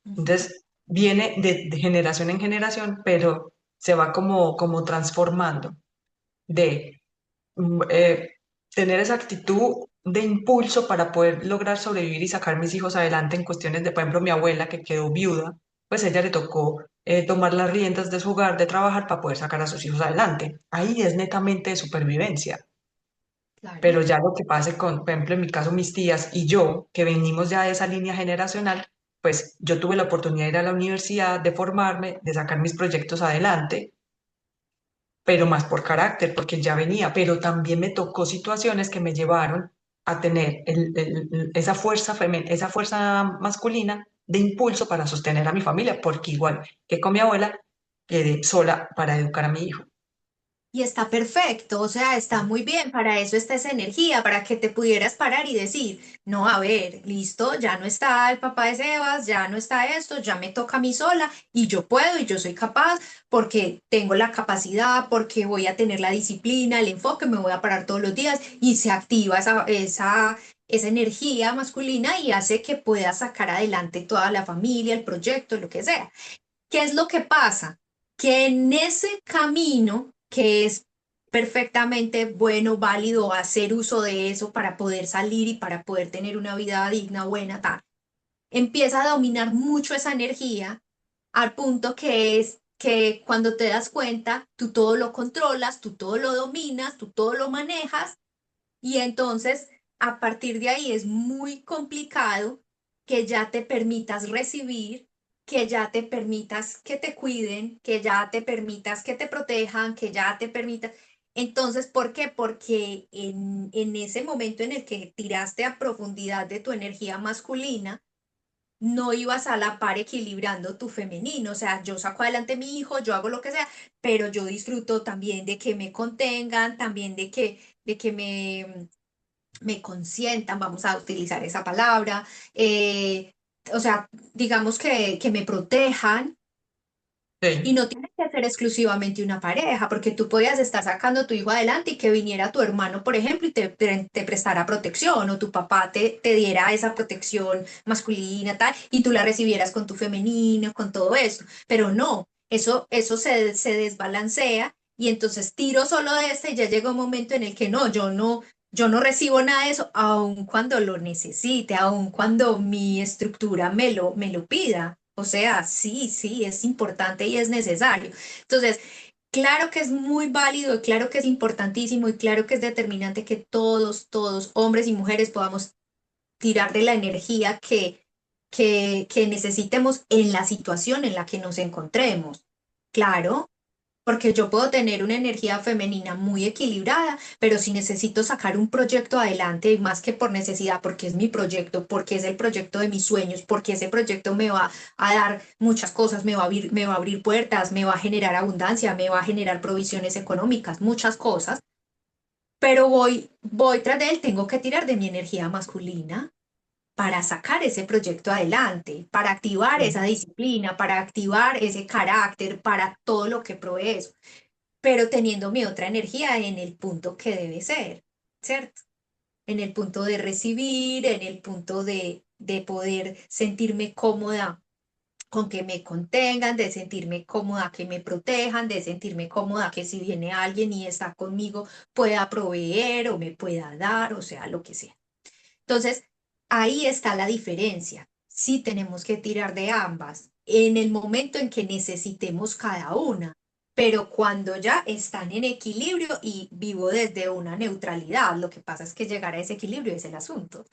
Ujú. Entonces, viene de generación en generación, pero se va como transformando de eh, tener esa actitud de impulso para poder lograr sobrevivir y sacar mis hijos adelante en cuestiones de, por ejemplo, mi abuela que quedó viuda, pues ella le tocó tomar las riendas de su hogar, de trabajar para poder sacar a sus hijos adelante. Ahí es netamente de supervivencia. Pero Claro. ya lo que pase con, por ejemplo, en mi caso, mis tías y yo, que venimos ya de esa línea generacional, pues yo tuve la oportunidad de ir a la universidad, de formarme, de sacar mis proyectos adelante, pero más por carácter, porque ya venía, pero también me tocó situaciones que me llevaron a tener esa fuerza esa fuerza masculina de impulso para sostener a mi familia, porque igual que con mi abuela, quedé sola para educar a mi hijo. Y está perfecto, o sea, está muy bien, para eso está esa energía, para que te pudieras parar y decir, no, a ver, listo, ya no está el papá de Sebas, ya no está esto, ya me toca a mí sola y yo puedo y yo soy capaz porque tengo la capacidad, porque voy a tener la disciplina, el enfoque, me voy a parar todos los días y se activa esa esa energía masculina y hace que pueda sacar adelante toda la familia, el proyecto, lo que sea. ¿Qué es lo que pasa? Que en ese camino, que es perfectamente bueno, válido hacer uso de eso para poder salir y para poder tener una vida digna, buena, tal, empieza a dominar mucho esa energía al punto que es que cuando te das cuenta, tú todo lo controlas, tú todo lo dominas, tú todo lo manejas y entonces a partir de ahí es muy complicado que ya te permitas recibir, que ya te permitas que te cuiden, que ya te permitas que te protejan, que ya te permitas. Entonces, ¿por qué? Porque en ese momento en el que tiraste a profundidad de tu energía masculina, no ibas a la par equilibrando tu femenino, o sea, yo saco adelante a mi hijo, yo hago lo que sea, pero yo disfruto también de que me contengan, también de que me consientan, vamos a utilizar esa palabra, o sea, digamos que me protejan. Y Sí, no tiene que ser exclusivamente una pareja, porque tú podías estar sacando a tu hijo adelante y que viniera tu hermano, por ejemplo, y te prestara protección, o tu papá te diera esa protección masculina, tal, y tú la recibieras con tu femenino, con todo eso. Pero no, eso se desbalancea y entonces tiro solo de este y ya llega un momento en el que no, yo no recibo nada de eso, aun cuando lo necesite, aun cuando mi estructura me lo pida. O sea, sí, sí, es importante y es necesario. Entonces, claro que es muy válido, y claro que es importantísimo y claro que es determinante que todos, hombres y mujeres, podamos tirar de la energía que necesitemos en la situación en la que nos encontremos. Claro, porque yo puedo tener una energía femenina muy equilibrada, pero si necesito sacar un proyecto adelante, y más que por necesidad, porque es mi proyecto, porque es el proyecto de mis sueños, porque ese proyecto me va a dar muchas cosas, me va a abrir puertas, me va a generar abundancia, me va a generar provisiones económicas, muchas cosas, pero voy tras de él, tengo que tirar de mi energía masculina para sacar ese proyecto adelante, para activar esa sí, disciplina, para activar ese carácter, para todo lo que provee eso, pero teniendo mi otra energía en el punto que debe ser, ¿cierto? En el punto de recibir, en el punto de poder sentirme cómoda con que me contengan, de sentirme cómoda que me protejan, de sentirme cómoda que si viene alguien y está conmigo pueda proveer o me pueda dar, o sea, lo que sea. Entonces, ahí está la diferencia. Sí tenemos que tirar de ambas en el momento en que necesitemos cada una, pero cuando ya están en equilibrio y vivo desde una neutralidad, lo que pasa es que llegar a ese equilibrio es el asunto.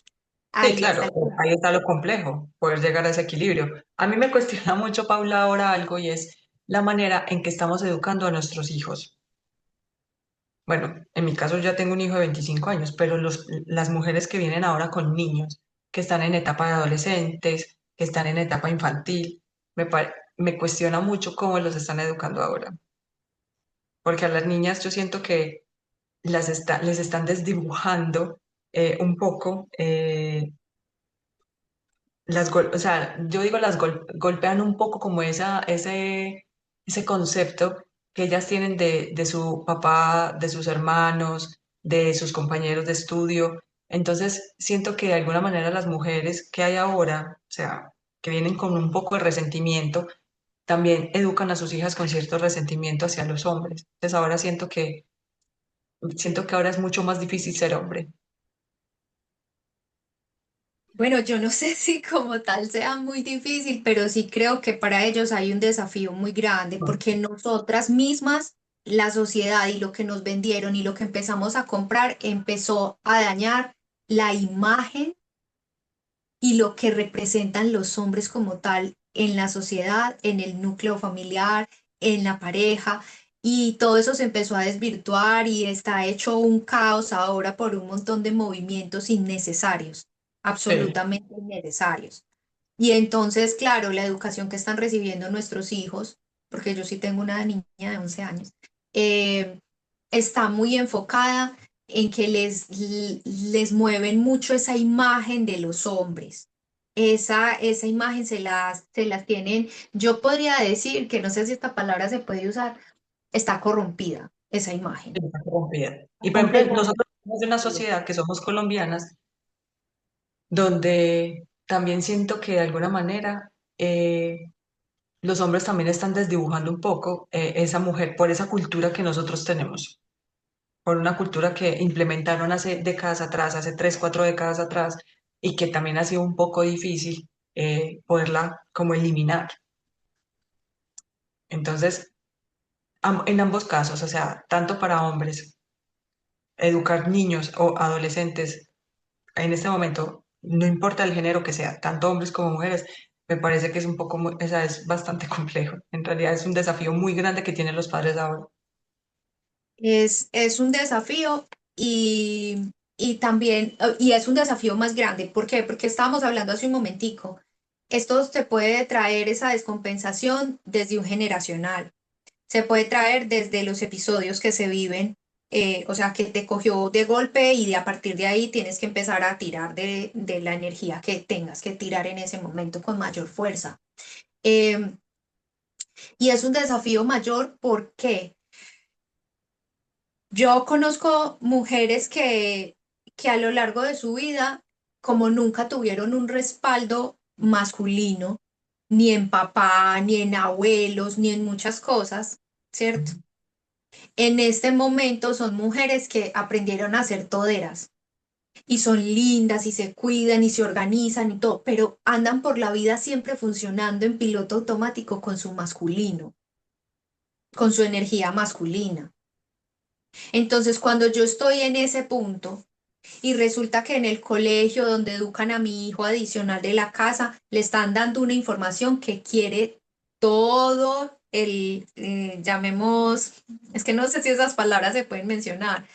sí, Ahí está claro, el punto. ahí está lo complejo, poder llegar a ese equilibrio. A mí me cuestiona mucho, Paula, ahora algo y es la manera en que estamos educando a nuestros hijos. Bueno, en mi caso ya tengo un hijo de 25 años, pero las mujeres que vienen ahora con niños, que están en etapa de adolescentes, que están en etapa infantil, me cuestiona mucho cómo los están educando ahora. Porque a las niñas yo siento que les están desdibujando un poco, o sea, yo digo golpean un poco como ese concepto que ellas tienen de su papá, de sus hermanos, de sus compañeros de estudio. Entonces, siento que de alguna manera las mujeres que hay ahora, o sea, que vienen con un poco de resentimiento, también educan a sus hijas con cierto resentimiento hacia los hombres. Entonces, ahora siento que ahora es mucho más difícil ser hombre. Bueno, yo no sé si como tal sea muy difícil, pero sí creo que para ellos hay un desafío muy grande porque nosotras mismas, la sociedad y lo que nos vendieron y lo que empezamos a comprar empezó a dañar la imagen y lo que representan los hombres como tal en la sociedad, en el núcleo familiar, en la pareja. Y todo eso se empezó a desvirtuar y está hecho un caos ahora por un montón de movimientos innecesarios, Sí, absolutamente innecesarios. Y entonces, claro, la educación que están recibiendo nuestros hijos, porque yo sí tengo una niña de 11 años, eh, está muy enfocada en que les mueven mucho esa imagen de los hombres. Esa imagen se las tienen, yo podría decir que no sé si esta palabra se puede usar, está corrompida, esa imagen. está corrompida. Y por ejemplo, Completamente nosotros somos de una corrompida. sociedad que somos colombianas. donde también siento que de alguna manera los hombres también están desdibujando un poco esa mujer por esa cultura que nosotros tenemos, por una cultura que implementaron hace décadas atrás, hace 3, 4 décadas atrás, y que también ha sido un poco difícil poderla como eliminar. Entonces, en ambos casos, o sea, tanto para hombres, educar niños o adolescentes en este momento, no importa el género que sea, tanto hombres como mujeres, me parece que es un poco, o sea, es bastante complejo. En realidad es un desafío muy grande que tienen los padres ahora. Es un desafío y también, y es un desafío más grande. ¿Por qué? Porque estábamos hablando hace un momentico. Esto te puede traer esa descompensación desde un generacional. Se puede traer desde los episodios que se viven, o sea, que te cogió de golpe y a partir de ahí tienes que empezar a tirar de la energía que tengas que tirar en ese momento con mayor fuerza. Em, y es un desafío mayor porque yo conozco mujeres que a lo largo de su vida, como nunca tuvieron un respaldo masculino, ni en papá, ni en abuelos, ni en muchas cosas, ¿cierto? En este momento son mujeres que aprendieron a ser toderas y son lindas y se cuidan y se organizan y todo, pero andan por la vida siempre funcionando en piloto automático con su masculino, con su energía masculina. Entonces, cuando yo estoy en ese punto y resulta que en el colegio donde educan a mi hijo adicional de la casa, le están dando una información que quiere todo el, llamemos, es que no sé si esas palabras se pueden mencionar,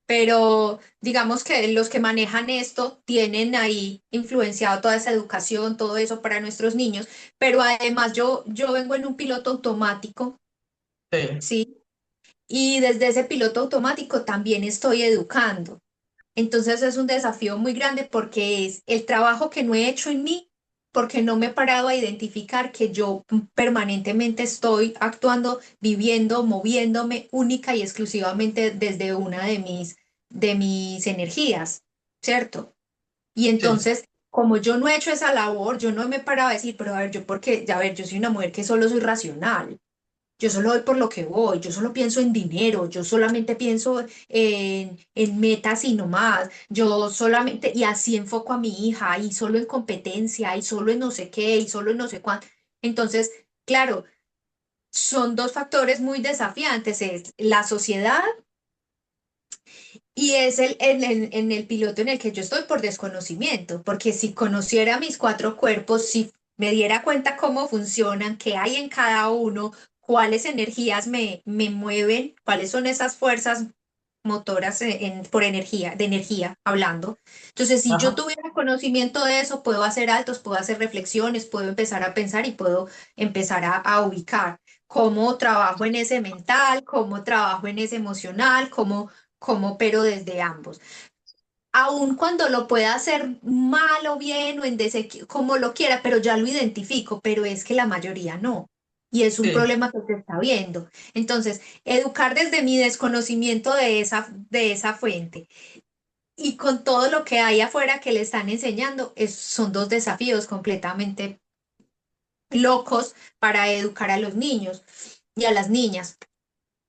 pero digamos que los que manejan esto tienen ahí influenciado toda esa educación, todo eso para nuestros niños, pero además yo vengo en un piloto automático, Sí, ¿sí? Y desde ese piloto automático también estoy educando. Entonces es un desafío muy grande porque es el trabajo que no he hecho en mí, porque no me he parado a identificar que yo permanentemente estoy actuando, viviendo, moviéndome única y exclusivamente desde una de mis energías, ¿cierto? Y sí, entonces, como yo no he hecho esa labor, yo no me he parado a decir, pero a ver, yo porque, ya ver, yo soy una mujer que solo soy racional. Yo solo voy por lo que voy, yo solo pienso en dinero, yo solamente pienso en metas y no más, yo solamente, y así enfoco a mi hija, y solo en competencia, y solo en no sé qué, y solo en no sé cuánto. Entonces, claro, son dos factores muy desafiantes, es la sociedad y es en el piloto en el que yo estoy por desconocimiento, porque si conociera mis cuatro cuerpos, si me diera cuenta cómo funcionan, qué hay en cada uno, cuáles energías me mueven, cuáles son esas fuerzas motoras por energía, de energía hablando. Entonces, si yo ajá, tuviera conocimiento de eso, puedo hacer altos, puedo hacer reflexiones, puedo empezar a pensar y puedo empezar a ubicar cómo trabajo en ese mental, cómo trabajo en ese emocional, cómo pero desde ambos. Aun cuando lo pueda hacer mal o bien o en como lo quiera, pero ya lo identifico, pero es que la mayoría no. Y es un sí, problema que se está viendo. Entonces, educar desde mi desconocimiento de esa fuente y con todo lo que hay afuera que le están enseñando, son dos desafíos completamente locos para educar a los niños y a las niñas.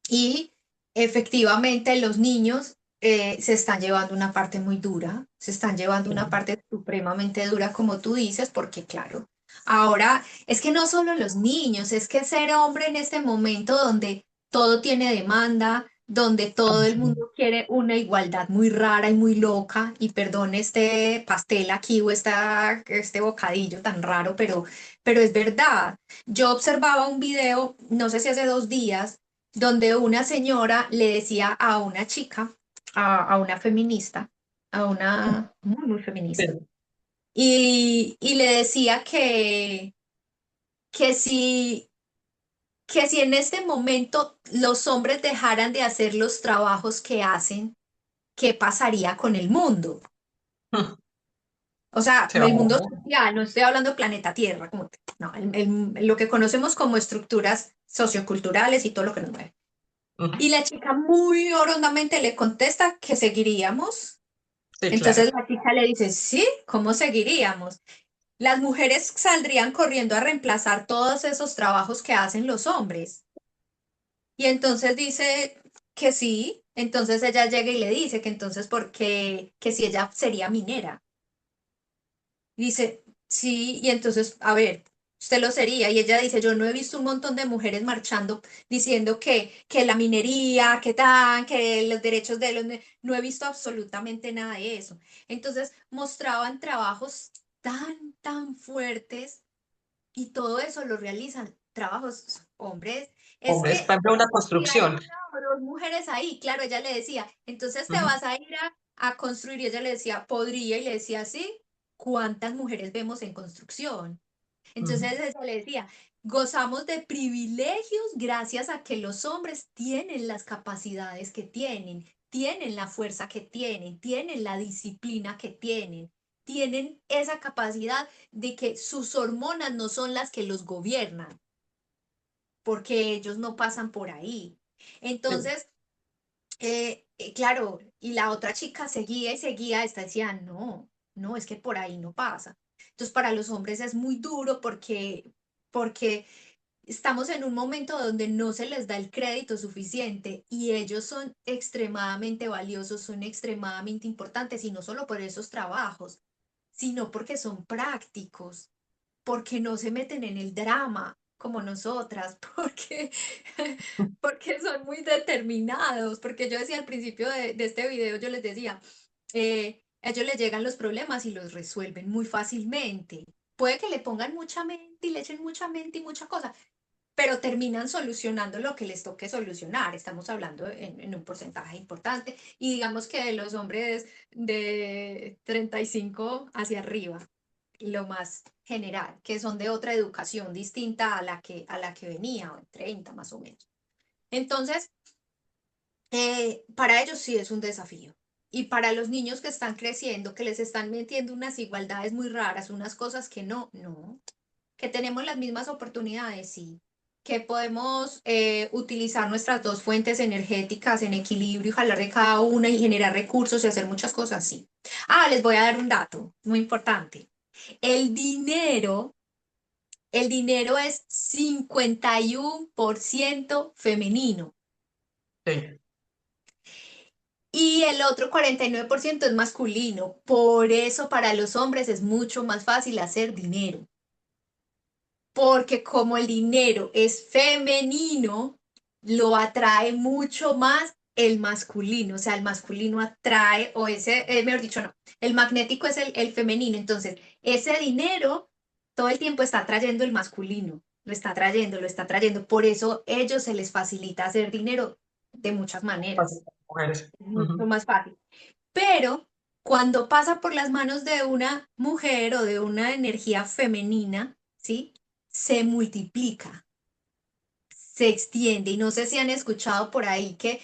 Y efectivamente los niños se están llevando una parte muy dura, se están llevando una sí, parte supremamente dura, como tú dices, porque claro, ahora es que no solo los niños, es que ser hombre en este momento donde todo tiene demanda, donde todo el así, mundo quiere una igualdad muy rara y muy loca, y perdón este pastel aquí o este bocadillo tan raro, pero es verdad. Yo observaba un video, no sé si hace 2 días, donde una señora le decía a una chica, a una feminista, a una muy, muy feminista, sí. y le decía que si, que si en este momento los hombres dejaran de hacer los trabajos que hacen, ¿qué pasaría con el mundo? O sea, Se va el mundo a social, no estoy hablando planeta Tierra, como, no, lo que conocemos como estructuras socioculturales y todo lo que nos mueve. ujú, Y la chica muy orondamente le contesta que seguiríamos, Sí, Entonces claro. la chica le dice, sí, ¿cómo seguiríamos? Las mujeres saldrían corriendo a reemplazar todos esos trabajos que hacen los hombres. Y entonces dice que sí, entonces ella llega y le dice que entonces porque, que si ella sería minera. Y dice, sí, y entonces, a ver, usted lo sería. Y ella dice, yo no he visto un montón de mujeres marchando diciendo que la minería, que tan, que los derechos de los... No he visto absolutamente nada de eso. Entonces mostraban trabajos tan fuertes y todo eso lo realizan trabajos hombres. Es Hombres, por que ejemplo, una si hay construcción. una o dos mujeres ahí, claro, ella le decía, entonces te Ujú, vas a ir a construir y ella le decía, podría y le decía, sí, ¿cuántas mujeres vemos en construcción? ujú. Entonces ella le decía, gozamos de privilegios gracias a que los hombres tienen las capacidades que tienen la fuerza que tienen la disciplina que tienen esa capacidad de que sus hormonas no son las que los gobiernan, porque ellos no pasan por ahí. Sí, Entonces, claro, y la otra chica seguía y seguía, esta decía, no, es que por ahí no pasa. Entonces, para los hombres es muy duro porque estamos en un momento donde no se les da el crédito suficiente y ellos son extremadamente valiosos, son extremadamente importantes y no solo por esos trabajos, sino porque son prácticos, porque no se meten en el drama como nosotras, porque son muy determinados, porque yo decía al principio de este video, yo les decía, a ellos les llegan los problemas y los resuelven muy fácilmente. Puede que le pongan mucha mente y le echen mucha mente y mucha cosa, pero terminan solucionando lo que les toque solucionar. Estamos hablando en un porcentaje importante y digamos que de los hombres de 35 hacia arriba, lo más general, que son de otra educación distinta a la que venía, o en 30 más o menos. Entonces, para ellos sí es un desafío. Y para los niños que están creciendo, que les están metiendo unas igualdades muy raras, unas cosas que no, que tenemos las mismas oportunidades, sí, que podemos utilizar nuestras dos fuentes energéticas en equilibrio y jalar de cada una y generar recursos y hacer muchas cosas, sí. Ah, les voy a dar un dato muy importante. El dinero, el dinero es 51% femenino sí. y el otro 49% es masculino. Por eso para los hombres es mucho más fácil hacer dinero. Porque como el dinero es femenino, lo atrae mucho más el masculino, o sea, el masculino atrae, o ese, mejor dicho, no, el magnético es el femenino, entonces ese dinero todo el tiempo está trayendo el masculino, lo está trayendo, por eso a ellos se les facilita hacer dinero de muchas Fácil maneras, para mujeres. es mucho Ujú. más fácil. Pero cuando pasa por las manos de una mujer o de una energía femenina, ¿sí? Se multiplica, se extiende. Y no sé si han escuchado por ahí que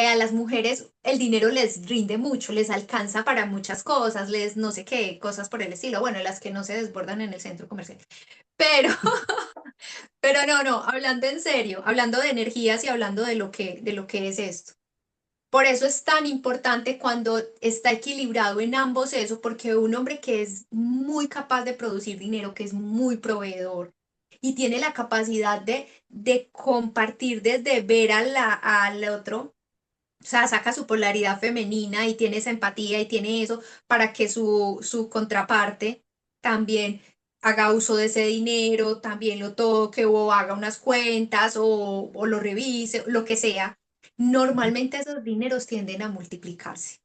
a las mujeres el dinero les rinde mucho, les alcanza para muchas cosas, les no sé qué, cosas por el estilo. Bueno, las que no se desbordan en el centro comercial. Pero, pero no, hablando en serio, hablando de energías y hablando de lo que es esto. Por eso es tan importante cuando está equilibrado en ambos eso, porque un hombre que es muy capaz de producir dinero, que es muy proveedor y tiene la capacidad de compartir desde ver al otro, o sea, saca su polaridad femenina y tiene esa empatía y tiene eso para que su contraparte también haga uso de ese dinero, también lo toque o haga unas cuentas o lo revise, lo que sea. Normalmente esos dineros tienden a multiplicarse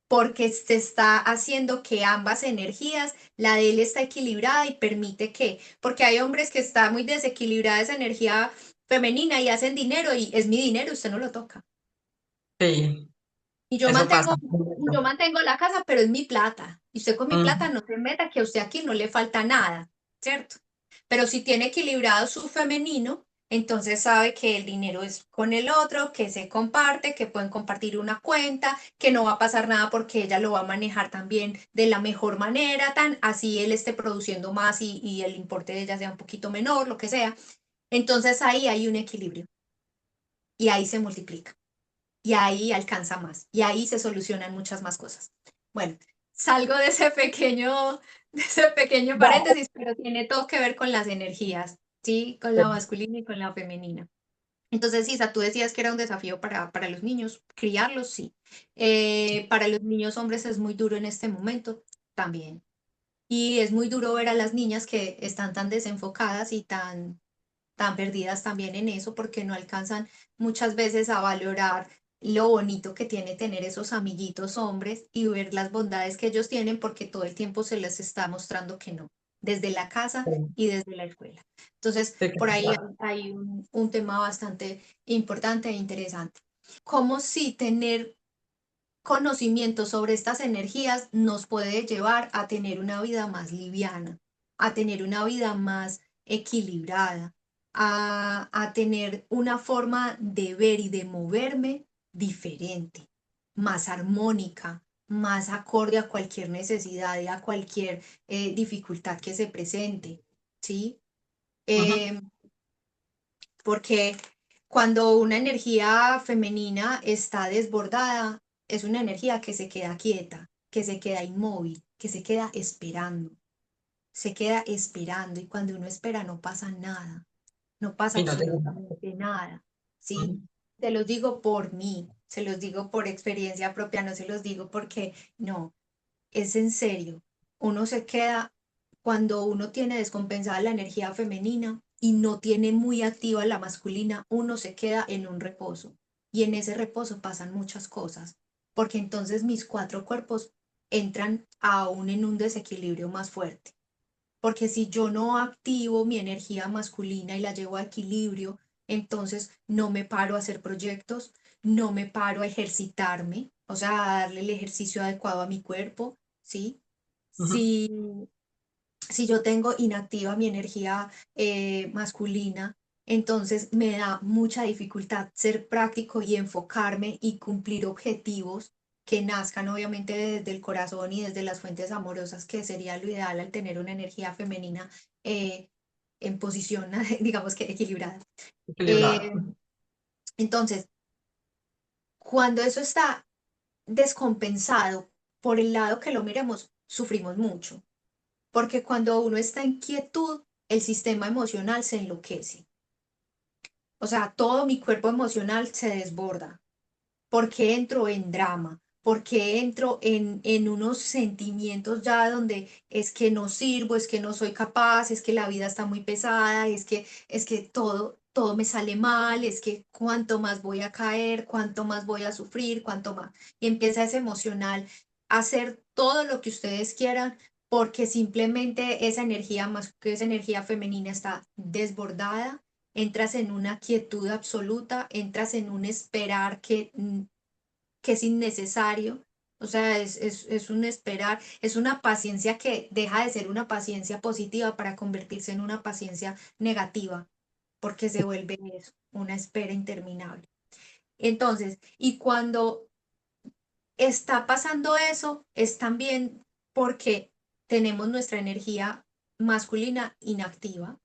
porque se está haciendo que ambas energías, la de él está equilibrada y permite que, porque hay hombres que está muy desequilibrada esa energía femenina y hacen dinero y es mi dinero, usted no lo toca. Sí, Y eso pasa. yo mantengo la casa, pero es mi plata. Y usted con mi plata Ujú. no se meta, que a usted aquí no le falta nada, ¿cierto? Pero si tiene equilibrado su femenino, entonces sabe que el dinero es con el otro, que se comparte, que pueden compartir una cuenta, que no va a pasar nada porque ella lo va a manejar también de la mejor manera, tan así él esté produciendo más y el importe de ella sea un poquito menor, lo que sea. Entonces ahí hay un equilibrio y ahí se multiplica y ahí alcanza más y ahí se solucionan muchas más cosas. Bueno, salgo de ese pequeño Va. paréntesis, pero tiene todo que ver con las energías, ¿sí? Con la masculina y con la femenina. Entonces, Isa, tú decías que era un desafío para los niños, criarlos, sí. Para los niños hombres es muy duro en este momento, también. Y es muy duro ver a las niñas que están tan desenfocadas y tan perdidas también en eso porque no alcanzan muchas veces a valorar lo bonito que tiene tener esos amiguitos hombres y ver las bondades que ellos tienen porque todo el tiempo se les está mostrando que no, desde la casa y desde la escuela. Entonces, por ahí hay un tema bastante importante e interesante. Cómo si tener conocimiento sobre estas energías nos puede llevar a tener una vida más liviana, a tener una vida más equilibrada, a tener una forma de ver y de moverme diferente, más armónica, más acorde a cualquier necesidad y a cualquier dificultad que se presente, ¿sí? Ujú. Eh, porque cuando una energía femenina está desbordada, es una energía que se queda quieta, que se queda inmóvil, que se queda esperando y cuando uno espera no pasa nada, no pasa Y no te... absolutamente nada, ¿sí? Ujú. Se los digo por mí, se los digo por experiencia propia, no se los digo porque no, es en serio. Uno se queda cuando uno tiene descompensada la energía femenina y no tiene muy activa la masculina, uno se queda en un reposo. Y en ese reposo pasan muchas cosas, porque entonces mis cuatro cuerpos entran aún en un desequilibrio más fuerte. Porque si yo no activo mi energía masculina y la llevo a equilibrio, entonces no me paro a hacer proyectos, no me paro a ejercitarme, o sea, a darle el ejercicio adecuado a mi cuerpo, ¿sí? Ujú. Si, si yo tengo inactiva mi energía masculina, entonces me da mucha dificultad ser práctico y enfocarme y cumplir objetivos que nazcan obviamente desde el corazón y desde las fuentes amorosas, que sería lo ideal al tener una energía femenina eh, en posición, digamos que equilibrada. Equilibrado. Eh, entonces, cuando eso está descompensado, por el lado que lo miremos, sufrimos mucho. Porque cuando uno está en quietud, el sistema emocional se enloquece. O sea, todo mi cuerpo emocional se desborda. Porque entro en drama, porque entro en unos sentimientos ya donde es que no sirvo, es que no soy capaz, es que la vida está muy pesada, es que todo me sale mal, es que cuánto más voy a caer, cuánto más voy a sufrir, cuánto más. Y empieza ese emocional a hacer todo lo que ustedes quieran porque simplemente esa energía más que esa energía femenina está desbordada, entras en una quietud absoluta, entras en un esperar que es innecesario. O sea, es un esperar, es una paciencia que deja de ser una paciencia positiva para convertirse en una paciencia negativa, porque se vuelve eso, una espera interminable. Entonces, y cuando está pasando eso, es también porque tenemos nuestra energía masculina inactiva.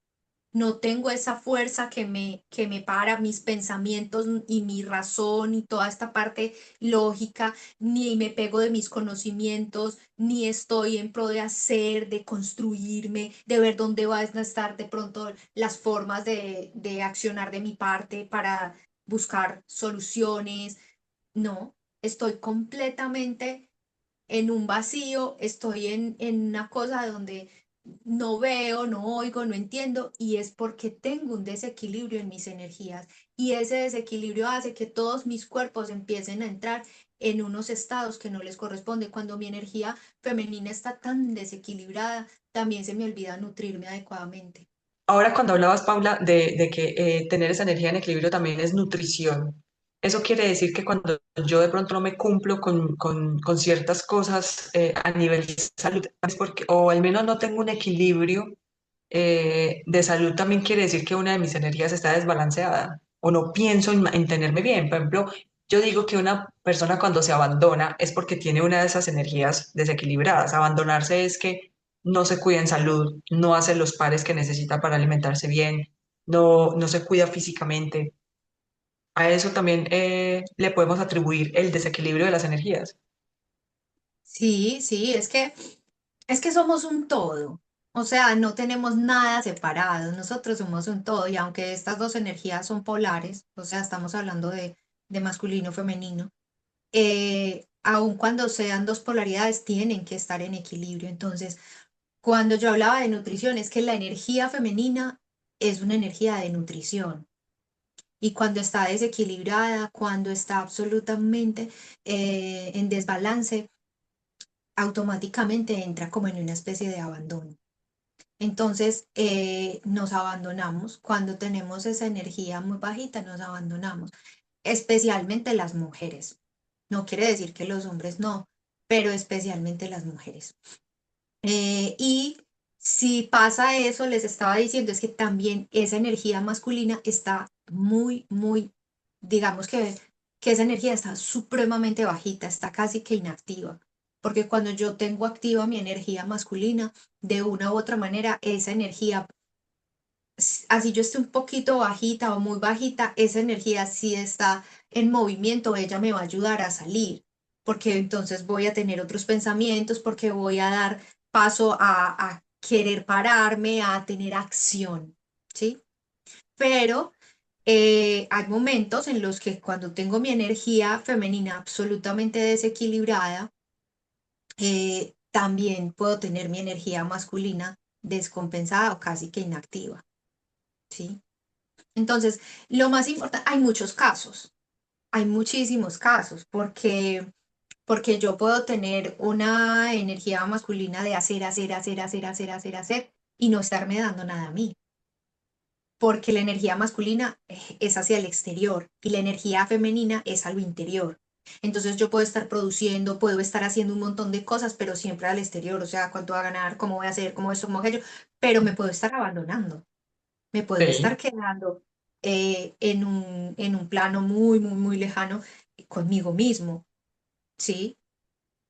No tengo esa fuerza que me para mis pensamientos y mi razón y toda esta parte lógica, ni me pego de mis conocimientos, ni estoy en pro de hacer, de construirme, de ver dónde van a estar de pronto las formas de accionar de mi parte para buscar soluciones. No, estoy completamente en un vacío, estoy en una cosa donde no veo, no oigo, no entiendo, y es porque tengo un desequilibrio en mis energías. Y ese desequilibrio hace que todos mis cuerpos empiecen a entrar en unos estados que no les corresponde. Cuando mi energía femenina está tan desequilibrada, también se me olvida nutrirme adecuadamente. Ahora, cuando hablabas, Paula, de que tener esa energía en equilibrio también es nutrición, eso quiere decir que cuando yo de pronto no me cumplo con ciertas cosas a nivel de salud, es porque, o al menos no tengo un equilibrio de salud, también quiere decir que una de mis energías está desbalanceada o no pienso en tenerme bien. Por ejemplo, yo digo que una persona cuando se abandona es porque tiene una de esas energías desequilibradas. Abandonarse es que no se cuida en salud, no hace los pares que necesita para alimentarse bien, no se cuida físicamente. A eso también le podemos atribuir el desequilibrio de las energías. Sí, sí, es que somos un todo. O sea, no tenemos nada separado. Nosotros somos un todo. Y aunque estas dos energías son polares, o sea, estamos hablando de masculino, femenino, aun cuando sean dos polaridades, tienen que estar en equilibrio. Entonces, cuando yo hablaba de nutrición, es que la energía femenina es una energía de nutrición. Y cuando está desequilibrada, cuando está absolutamente en desbalance, automáticamente entra como en una especie de abandono. Entonces, nos abandonamos. Cuando tenemos esa energía muy bajita, nos abandonamos, especialmente las mujeres. No quiere decir que los hombres no, pero especialmente las mujeres. Y si pasa eso, les estaba diciendo, es que también esa energía masculina está muy, muy, digamos que esa energía está supremamente bajita, está casi que inactiva. Porque cuando yo tengo activa mi energía masculina, de una u otra manera, esa energía, así yo esté un poquito bajita o muy bajita, esa energía si está en movimiento, ella me va a ayudar a salir, porque entonces voy a tener otros pensamientos, porque voy a dar paso a querer pararme, a tener acción, ¿sí? Pero hay momentos en los que cuando tengo mi energía femenina absolutamente desequilibrada, también puedo tener mi energía masculina descompensada o casi que inactiva, ¿sí? Entonces, lo más importante, hay muchos casos, hay muchísimos casos, porque yo puedo tener una energía masculina de hacer, hacer, hacer, hacer, hacer, hacer, hacer, y no estarme dando nada a mí, porque la energía masculina es hacia el exterior y la energía femenina es a lo interior. Entonces yo puedo estar produciendo, puedo estar haciendo un montón de cosas, pero siempre al exterior, o sea, cuánto voy a ganar, cómo voy a hacer, cómo esto, cómo aquello, pero me puedo estar abandonando, me puedo estar Sí. quedando en un plano muy, muy, muy lejano conmigo mismo, ¿sí?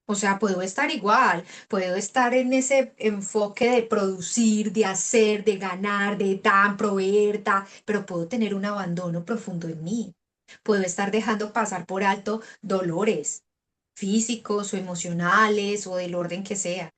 O sea, puedo estar igual, puedo estar en ese enfoque de producir, de hacer, de ganar, de dar, proveer, pero puedo tener un abandono profundo en mí. Puedo estar dejando pasar por alto dolores físicos o emocionales o del orden que sea.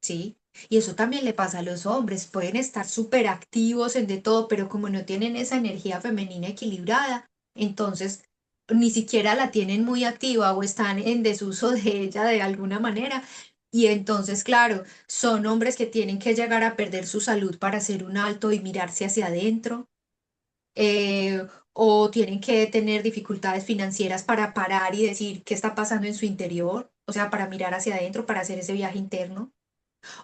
Sí, y eso también le pasa a los hombres, pueden estar súper activos en de todo, pero como no tienen esa energía femenina equilibrada, entonces ni siquiera la tienen muy activa o están en desuso de ella de alguna manera. Y entonces, claro, son hombres que tienen que llegar a perder su salud para hacer un alto y mirarse hacia adentro, o tienen que tener dificultades financieras para parar y decir qué está pasando en su interior, o sea, para mirar hacia adentro, para hacer ese viaje interno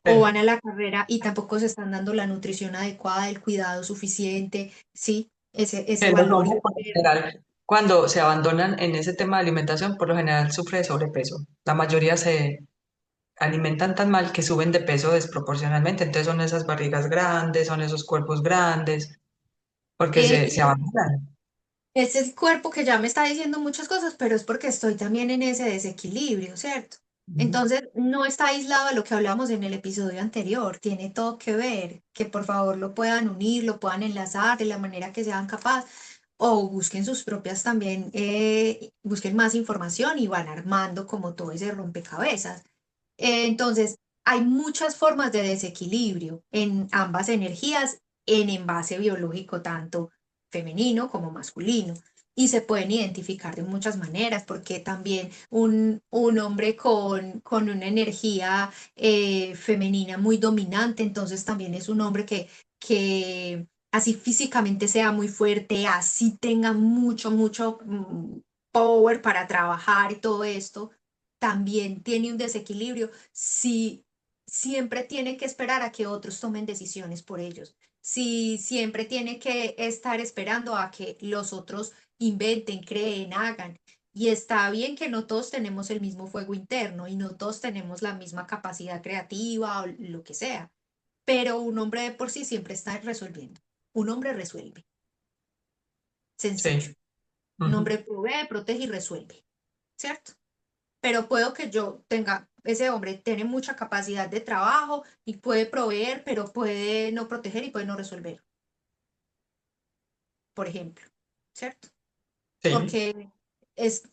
o van a Sí. la carrera y tampoco se están dando la nutrición adecuada, el cuidado suficiente, sí, ese Los valor hombres, por lo interno. general, cuando se abandonan en ese tema de alimentación, por lo general sufre de sobrepeso. La mayoría se alimentan tan mal que suben de peso desproporcionalmente. Entonces son esas barrigas grandes, son esos cuerpos grandes, porque se Eh, abandonan. es el cuerpo que ya me está diciendo muchas cosas, pero es porque estoy también en ese desequilibrio, ¿cierto? Ujú. Entonces, no está aislado a lo que hablamos en el episodio anterior, tiene todo que ver, que por favor lo puedan unir, lo puedan enlazar de la manera que sean capaz, o busquen sus propias también, busquen más información y van armando como todo ese rompecabezas. Entonces, hay muchas formas de desequilibrio en ambas energías en envase biológico, tanto femenino como masculino. Y se pueden identificar de muchas maneras, porque también un hombre con una energía femenina muy dominante, entonces también es un hombre que así físicamente sea muy fuerte, así tenga mucho, mucho power para trabajar y todo esto, también tiene un desequilibrio si siempre tiene que esperar a que otros tomen decisiones por ellos, si siempre tiene que estar esperando a que los otros inventen, creen, hagan. Y está bien que no todos tenemos el mismo fuego interno y no todos tenemos la misma capacidad creativa o lo que sea, pero un hombre de por sí siempre está resolviendo. Un hombre resuelve, sencillo. Sí. Un Ujú. hombre provee, protege y resuelve, ¿cierto? Pero puedo que yo tenga, ese hombre tiene mucha capacidad de trabajo y puede proveer, pero puede no proteger y puede no resolver, por ejemplo, ¿cierto? Sí. Porque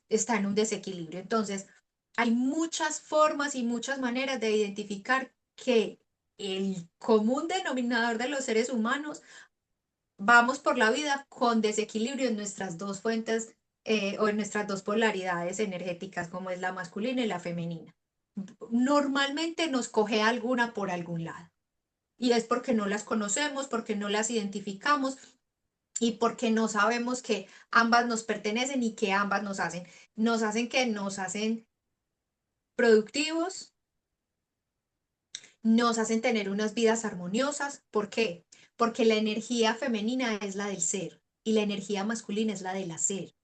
está en un desequilibrio. Entonces, Hay muchas formas y muchas maneras de identificar que el común denominador de los seres humanos vamos por la vida con desequilibrio en nuestras dos fuentes o en nuestras dos polaridades energéticas, como es la masculina y la femenina. Normalmente nos coge alguna por algún lado. Y es porque no las conocemos, porque no las identificamos y porque no sabemos que ambas nos pertenecen y que ambas nos hacen. Nos hacen productivos, nos hacen tener unas vidas armoniosas. ¿Por qué? Porque la energía femenina es la del ser y la energía masculina es la del hacer.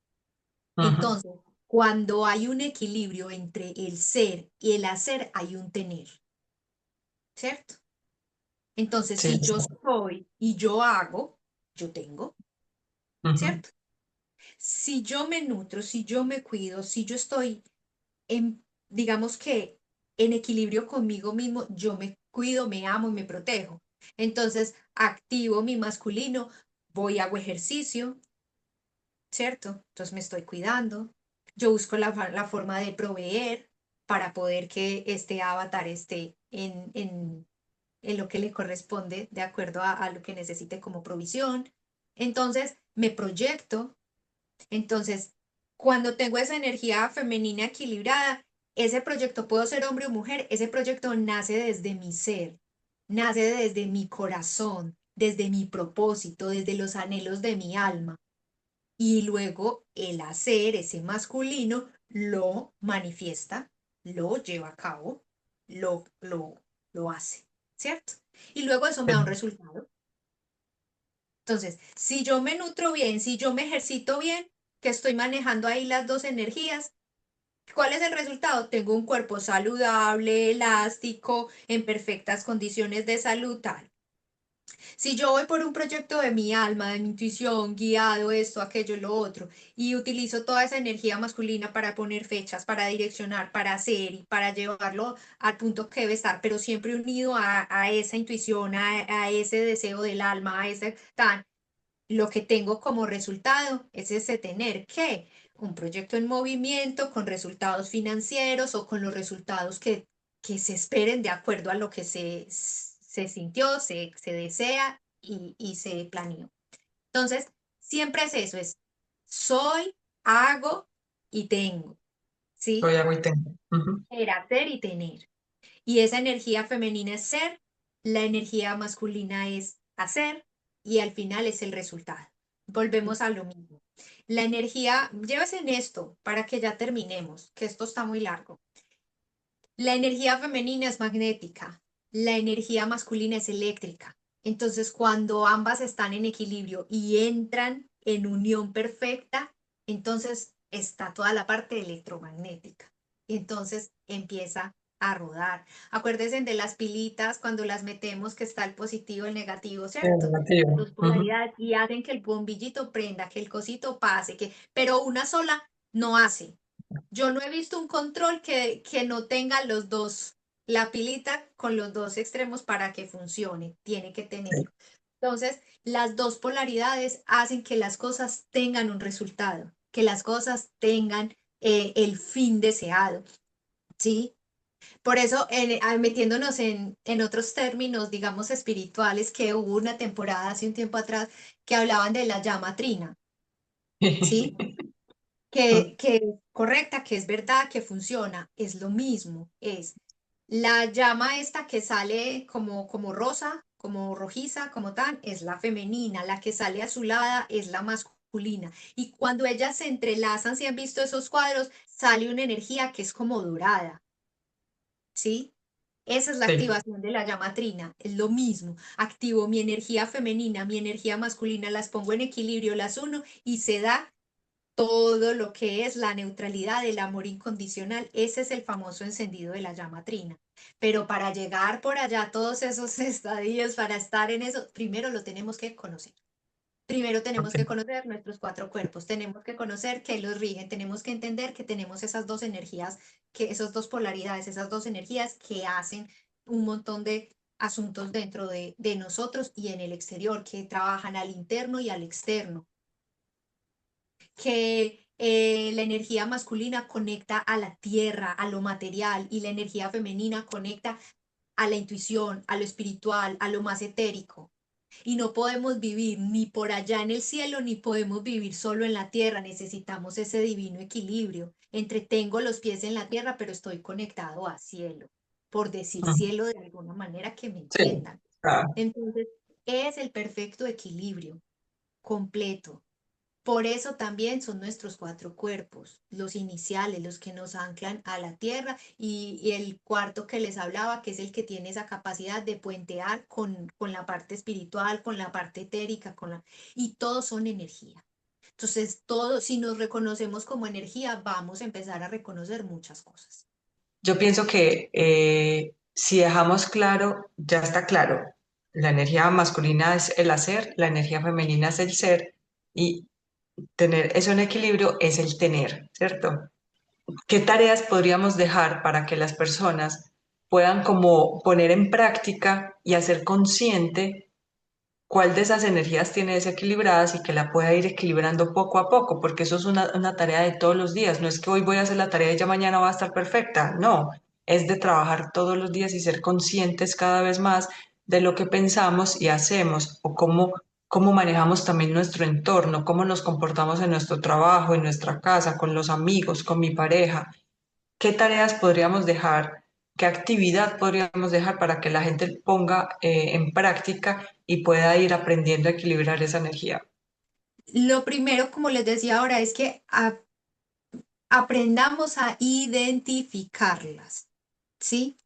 Ujú. Entonces, cuando hay un equilibrio entre el ser y el hacer, hay un tener, ¿cierto? Entonces, Sí, si sí. yo soy y yo hago, yo tengo, Ujú, ¿cierto? Si yo me nutro, si yo me cuido, si yo estoy en, digamos que en equilibrio conmigo mismo, yo me cuido, me amo y me protejo. Entonces, activo mi masculino, voy, hago ejercicio, ¿cierto? Entonces me estoy cuidando. Yo busco la forma de proveer para poder que este avatar esté en lo que le corresponde de acuerdo a lo que necesite como provisión. Entonces, me proyecto. Entonces, cuando tengo esa energía femenina equilibrada, ese proyecto, puedo ser hombre o mujer, ese proyecto nace desde mi ser, nace desde mi corazón, desde mi propósito, desde los anhelos de mi alma. Y luego el hacer, ese masculino, lo manifiesta, lo lleva a cabo, lo hace, ¿cierto? Y luego eso me da un sí. resultado. Entonces, si yo me nutro bien, si yo me ejercito bien, que estoy manejando ahí las dos energías, ¿cuál es el resultado? Tengo un cuerpo saludable, elástico, en perfectas condiciones de salud, tal. Si yo voy por un proyecto de mi alma, de mi intuición, guiado, esto, aquello, lo otro, y utilizo toda esa energía masculina para poner fechas, para direccionar, para hacer y para llevarlo al punto que debe estar, pero siempre unido a esa intuición, a ese deseo del alma, a ese tan, lo que tengo como resultado es ese tener que un proyecto en movimiento con resultados financieros o con los resultados que se esperen de acuerdo a lo que se sintió, se desea y se planeó. Entonces, siempre es eso, es soy, hago y tengo, Soy ¿sí? agua y tengo. Ujú. Era hacer y tener. Y esa energía femenina es ser, la energía masculina es hacer y al final es el resultado. Volvemos a lo mismo. La energía, llévese en esto para que ya terminemos, que esto está muy largo. La energía femenina es magnética, la energía masculina es eléctrica. Entonces, cuando ambas están en equilibrio y entran en unión perfecta, entonces está toda la parte electromagnética. Y entonces empieza a rodar. Acuérdense de las pilitas cuando las metemos que está el positivo, el negativo, Sí, ¿cierto? Las negativo. dos Ujú. polaridades y hacen que el bombillito prenda, que el cosito pase, pero una sola no hace. Yo no he visto un control que no tenga los dos, la pilita con los dos extremos para que funcione. Tiene que tenerlo. Entonces, las dos polaridades hacen que las cosas tengan un resultado, que las cosas tengan el fin deseado, ¿sí? Por eso, metiéndonos en otros términos, digamos, espirituales, que hubo una temporada hace un tiempo atrás que hablaban de la llama trina, ¿sí? Que es correcta, que es verdad, que funciona, es lo mismo, es la llama esta que sale como rosa, como rojiza, como tan, es la femenina, la que sale azulada es la masculina. Y cuando ellas se entrelazan, si han visto esos cuadros, sale una energía que es como dorada, ¿sí? Esa es la Sí. activación de la llama trina, es lo mismo. Activo mi energía femenina, mi energía masculina, las pongo en equilibrio, las uno y se da todo lo que es la neutralidad, el amor incondicional. Ese es el famoso encendido de la llama trina. Pero para llegar por allá, todos esos estadios, para estar en eso, primero lo tenemos que conocer. Primero tenemos que Ok. conocer nuestros cuatro cuerpos, tenemos que conocer qué los rigen, tenemos que entender que tenemos esas dos energías, que esas dos polaridades, esas dos energías que hacen un montón de asuntos dentro de nosotros y en el exterior, que trabajan al interno y al externo, La energía masculina conecta a la tierra, a lo material, y la energía femenina conecta a la intuición, a lo espiritual, a lo más etérico. Y no podemos vivir ni por allá en el cielo, ni podemos vivir solo en la tierra. Necesitamos ese divino equilibrio entre tengo los pies en la tierra, pero estoy conectado a cielo, por decir Ujú. cielo de alguna manera que me Sí, entiendan. ah, Entonces, es el perfecto equilibrio completo. Por eso también son nuestros cuatro cuerpos, los iniciales, los que nos anclan a la tierra y el cuarto que les hablaba, que es el que tiene esa capacidad de puentear con la parte espiritual, con la parte etérica, y todos son energía. Entonces, todos, si nos reconocemos como energía, vamos a empezar a reconocer muchas cosas. yo pienso que si dejamos claro, ya está claro, la energía masculina es el hacer, la energía femenina es el ser y tener eso en equilibrio es el tener, ¿cierto? ¿Qué tareas podríamos dejar para que las personas puedan como poner en práctica y hacer consciente cuál de esas energías tiene desequilibradas y que la pueda ir equilibrando poco a poco? Porque eso es una tarea de todos los días. No es que hoy voy a hacer la tarea y ya mañana va a estar perfecta. No, es de trabajar todos los días y ser conscientes cada vez más de lo que pensamos y hacemos o cómo manejamos también nuestro entorno, cómo nos comportamos en nuestro trabajo, en nuestra casa, con los amigos, con mi pareja. ¿Qué tareas podríamos dejar? ¿Qué actividad podríamos dejar para que la gente ponga en práctica y pueda ir aprendiendo a equilibrar esa energía? Lo primero, como les decía ahora, es que aprendamos a identificarlas, ¿sí?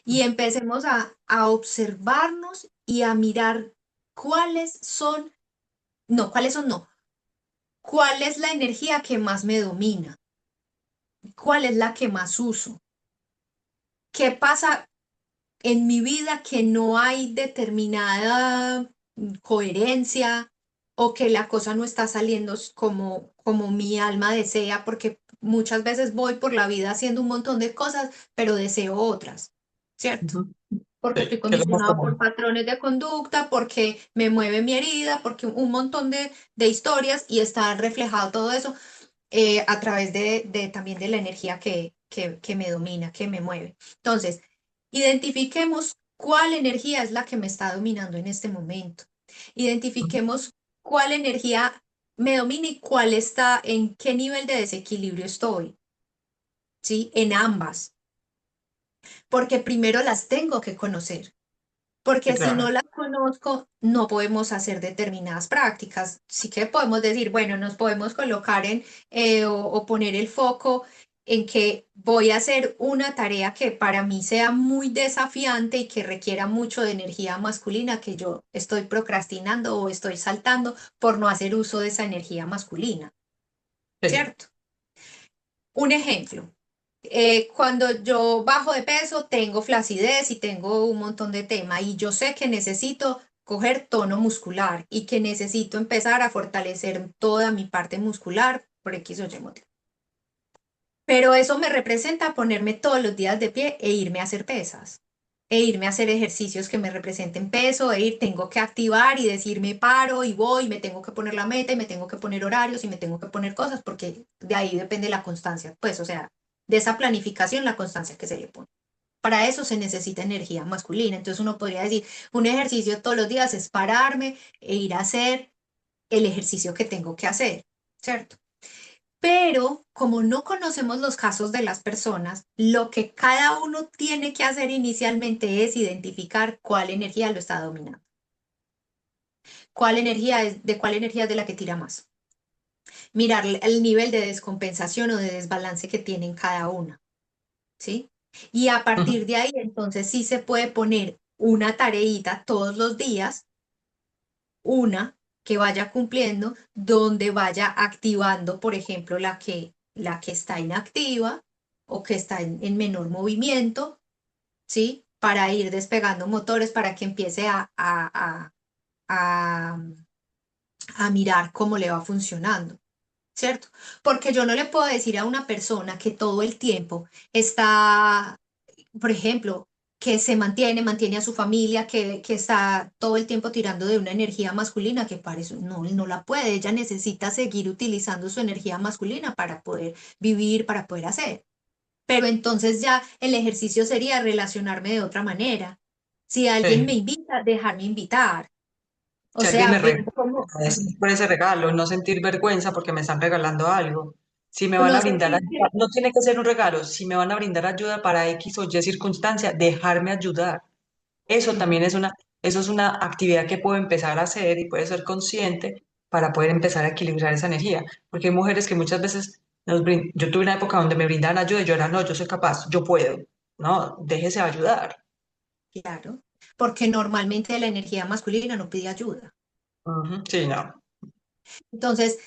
Y empecemos a observarnos y a mirar cuáles son, no, cuáles son, no, cuál es la energía que más me domina, cuál es la que más uso, qué pasa en mi vida que no hay determinada coherencia o que la cosa no está saliendo como mi alma desea, porque muchas veces voy por la vida haciendo un montón de cosas, pero deseo otras, ¿cierto? Ujú. Porque estoy Sí, que es lo más condicionado por común. patrones de conducta, porque me mueve mi herida, porque un montón de historias y está reflejado todo eso a través también de la energía que me domina, que me mueve. Entonces, identifiquemos cuál energía es la que me está dominando en este momento. Ujú, Identifiquemos cuál energía me domina y cuál está, en qué nivel de desequilibrio estoy, ¿sí? En ambas, porque primero las tengo que conocer. sí, Porque si no claro. las conozco, no podemos hacer determinadas prácticas. Sí que podemos decir, bueno, nos podemos colocar o poner el foco en que voy a hacer una tarea que para mí sea muy desafiante y que requiera mucho de energía masculina, que yo estoy procrastinando o estoy saltando por no hacer uso de esa energía masculina, Sí. ¿cierto? Un ejemplo. Cuando yo bajo de peso, tengo flacidez y tengo un montón de tema y yo sé que necesito coger tono muscular y que necesito empezar a fortalecer toda mi parte muscular por X o Y motivo. Pero eso me representa ponerme todos los días de pie e irme a hacer pesas, e irme a hacer ejercicios que me representen peso, tengo que activar y decirme paro y voy, me tengo que poner la meta y me tengo que poner horarios y me tengo que poner cosas porque de ahí depende la constancia, pues, o sea, de esa planificación, la constancia que se le pone. Para eso se necesita energía masculina. Entonces uno podría decir, un ejercicio todos los días es pararme e ir a hacer el ejercicio que tengo que hacer, ¿cierto? Pero como no conocemos los casos de las personas, lo que cada uno tiene que hacer inicialmente es identificar cuál energía lo está dominando, cuál energía es de la que tira más, mirar el nivel de descompensación o de desbalance que tienen cada una, ¿sí? Y a Ujú. partir de ahí, entonces sí se puede poner una tareita todos los días, una que vaya cumpliendo, donde vaya activando, por ejemplo, la que está inactiva o que está en menor movimiento, ¿sí? Para ir despegando motores para que empiece a, a mirar cómo le va funcionando, ¿cierto? Porque yo no le puedo decir a una persona que todo el tiempo está, por ejemplo, que se mantiene a su familia, que está todo el tiempo tirando de una energía masculina que parece, no, no la puede, ella necesita seguir utilizando su energía masculina para poder vivir, para poder hacer. Pero entonces ya el ejercicio sería relacionarme de otra manera. Si alguien me Sí. invita, dejarme invitar. O Si alguien sea, me ver regala, cómo agradecer por ese regalo, no sentir vergüenza porque me están regalando algo. Si me van no a brindar sentir ayuda, que, no tiene que ser un regalo, si me van a brindar ayuda para X o Y circunstancia, dejarme ayudar. Eso también sí, eso es una actividad que puedo empezar a hacer y puede ser consciente para poder empezar a equilibrar esa energía. Porque hay mujeres que muchas veces yo tuve una época donde me brindaban ayuda y yo era, no, yo soy capaz, yo puedo. No, déjese ayudar. claro, porque normalmente la energía masculina no pide ayuda. Ujú, sí, no. Entonces,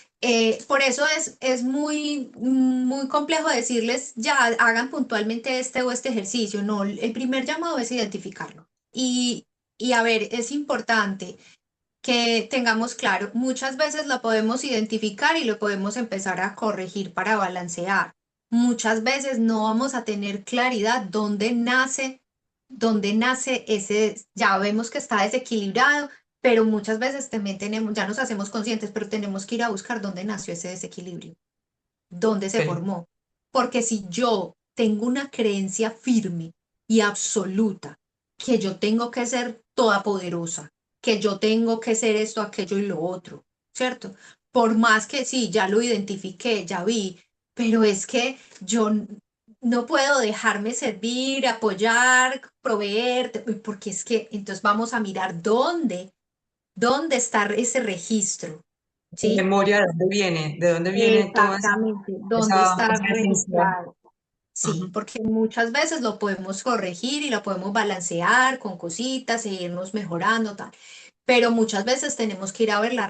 por eso es muy, muy complejo decirles, ya hagan puntualmente este o este ejercicio. No, el primer llamado es identificarlo. Y a ver, es importante que tengamos claro, muchas veces lo podemos identificar y lo podemos empezar a corregir para balancear. Muchas veces no vamos a tener claridad dónde nace ese, ya vemos que está desequilibrado, pero muchas veces también tenemos, ya nos hacemos conscientes, pero tenemos que ir a buscar dónde nació ese desequilibrio, dónde se Sí, formó. Porque si yo tengo una creencia firme y absoluta que yo tengo que ser todopoderosa, que yo tengo que ser esto, aquello y lo otro, ¿cierto? Por más que sí, ya lo identifiqué, ya vi, pero es que yo no puedo dejarme servir, apoyar, proveer, porque es que entonces vamos a mirar dónde está ese registro, ¿sí? memoria de dónde viene toda Exactamente, dónde está esa esencia. registrado. Sí, Ujú. porque muchas veces lo podemos corregir y lo podemos balancear con cositas e irnos mejorando, tal. Pero muchas veces tenemos que ir a ver la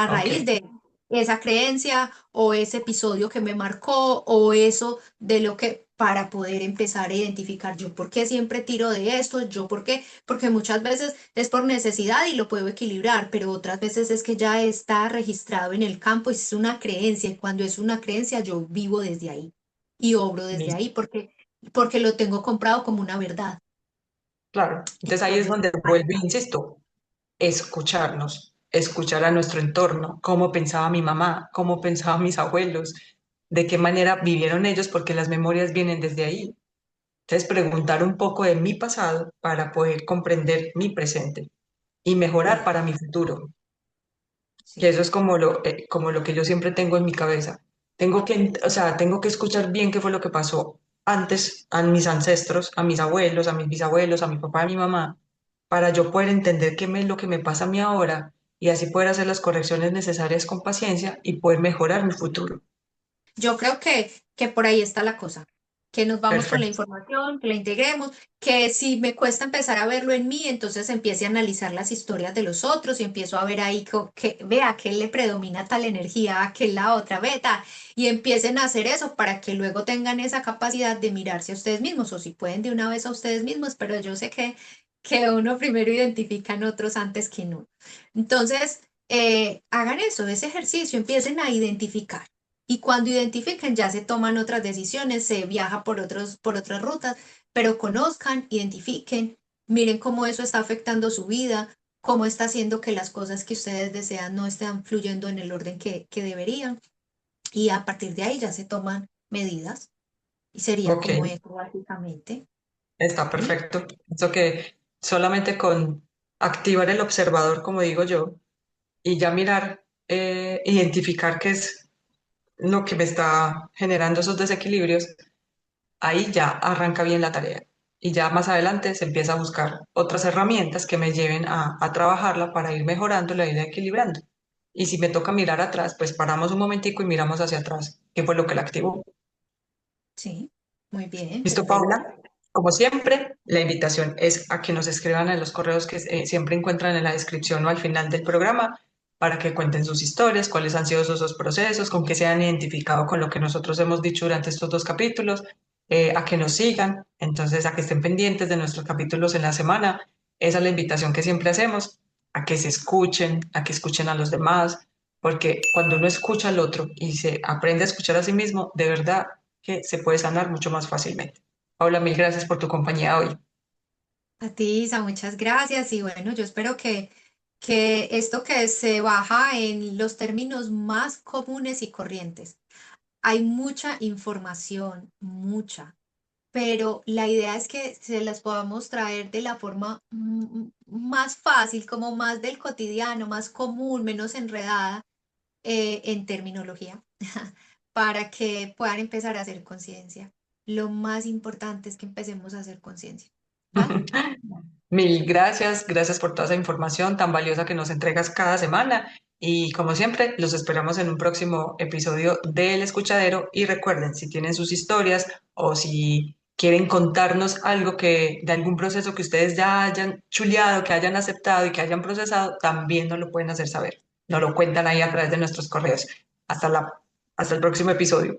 Ok, raíz de esa creencia o ese episodio que me marcó o eso de lo que para poder empezar a identificar yo por qué siempre tiro de esto, yo por qué, porque muchas veces es por necesidad y lo puedo equilibrar, pero otras veces es que ya está registrado en el campo y es una creencia y cuando es una creencia yo vivo desde ahí y obro desde listo, ahí porque lo tengo comprado como una verdad. claro. Entonces ahí es Entonces, donde vuelvo, e insisto, escucharnos, escuchar a nuestro entorno, cómo pensaba mi mamá, cómo pensaban mis abuelos, de qué manera vivieron ellos, porque las memorias vienen desde ahí. Entonces preguntar un poco de mi pasado para poder comprender mi presente y mejorar sí, para mi futuro. Que sí. eso es como lo que yo siempre tengo en mi cabeza. O sea, tengo que escuchar bien qué fue lo que pasó antes a mis ancestros, a mis abuelos, a mis bisabuelos, a mi papá, a mi mamá, para yo poder entender es lo que me pasa a mí ahora y así poder hacer las correcciones necesarias con paciencia y poder mejorar mi futuro. Yo creo que por ahí está la cosa, que nos vamos con la Perfecto. información, que la integremos, que si me cuesta empezar a verlo en mí, entonces empiece a analizar las historias de los otros y empiezo a ver ahí que vea que le predomina tal energía, a que la otra beta, y empiecen a hacer eso para que luego tengan esa capacidad de mirarse a ustedes mismos, o si pueden de una vez a ustedes mismos, pero yo sé que uno primero identifica en otros antes que no. Entonces, hagan eso, ese ejercicio, empiecen a identificar. Y cuando identifiquen, ya se toman otras decisiones, se viaja por otras rutas, pero conozcan, identifiquen, miren cómo eso está afectando su vida, cómo está haciendo que las cosas que ustedes desean no estén fluyendo en el orden que deberían. Y a partir de ahí ya se toman medidas. Y sería Ok, como eso, básicamente. está ¿Sí? perfecto. Eso que solamente con activar el observador, como digo yo, y ya mirar, identificar qué es lo que me está generando esos desequilibrios, ahí ya arranca bien la tarea. Y ya más adelante se empieza a buscar otras herramientas que me lleven a trabajarla para ir mejorando la vida equilibrando. Y si me toca mirar atrás, pues paramos un momentico y miramos hacia atrás, qué fue lo que la activó. Sí, muy bien, ¿Listo, perfecto. Paula? Como siempre, la invitación es a que nos escriban en los correos que siempre encuentran en la descripción o al final del programa para que cuenten sus historias, cuáles han sido sus procesos, con qué se han identificado con lo que nosotros hemos dicho durante estos dos capítulos, a que nos sigan, entonces a que estén pendientes de nuestros capítulos en la semana. Esa es la invitación que siempre hacemos, a que se escuchen, a que escuchen a los demás, porque cuando uno escucha al otro y se aprende a escuchar a sí mismo, de verdad que se puede sanar mucho más fácilmente. Paula, mil gracias por tu compañía hoy. A ti, Isa, muchas gracias. Y bueno, yo espero que esto que se baja en los términos más comunes y corrientes. Hay mucha información, mucha, pero la idea es que se las podamos traer de la forma más fácil, como más del cotidiano, más común, menos enredada en terminología, para que puedan empezar a hacer conciencia. Lo más importante es que empecemos a hacer conciencia, ¿vale? Mil gracias, gracias por toda esa información tan valiosa que nos entregas cada semana. Y como siempre, los esperamos en un próximo episodio del Escuchadero. Y recuerden, si tienen sus historias o si quieren contarnos algo que de algún proceso que ustedes ya hayan chuleado, que hayan aceptado y que hayan procesado, también nos lo pueden hacer saber. Nos lo cuentan ahí a través de nuestros correos. Hasta hasta el próximo episodio.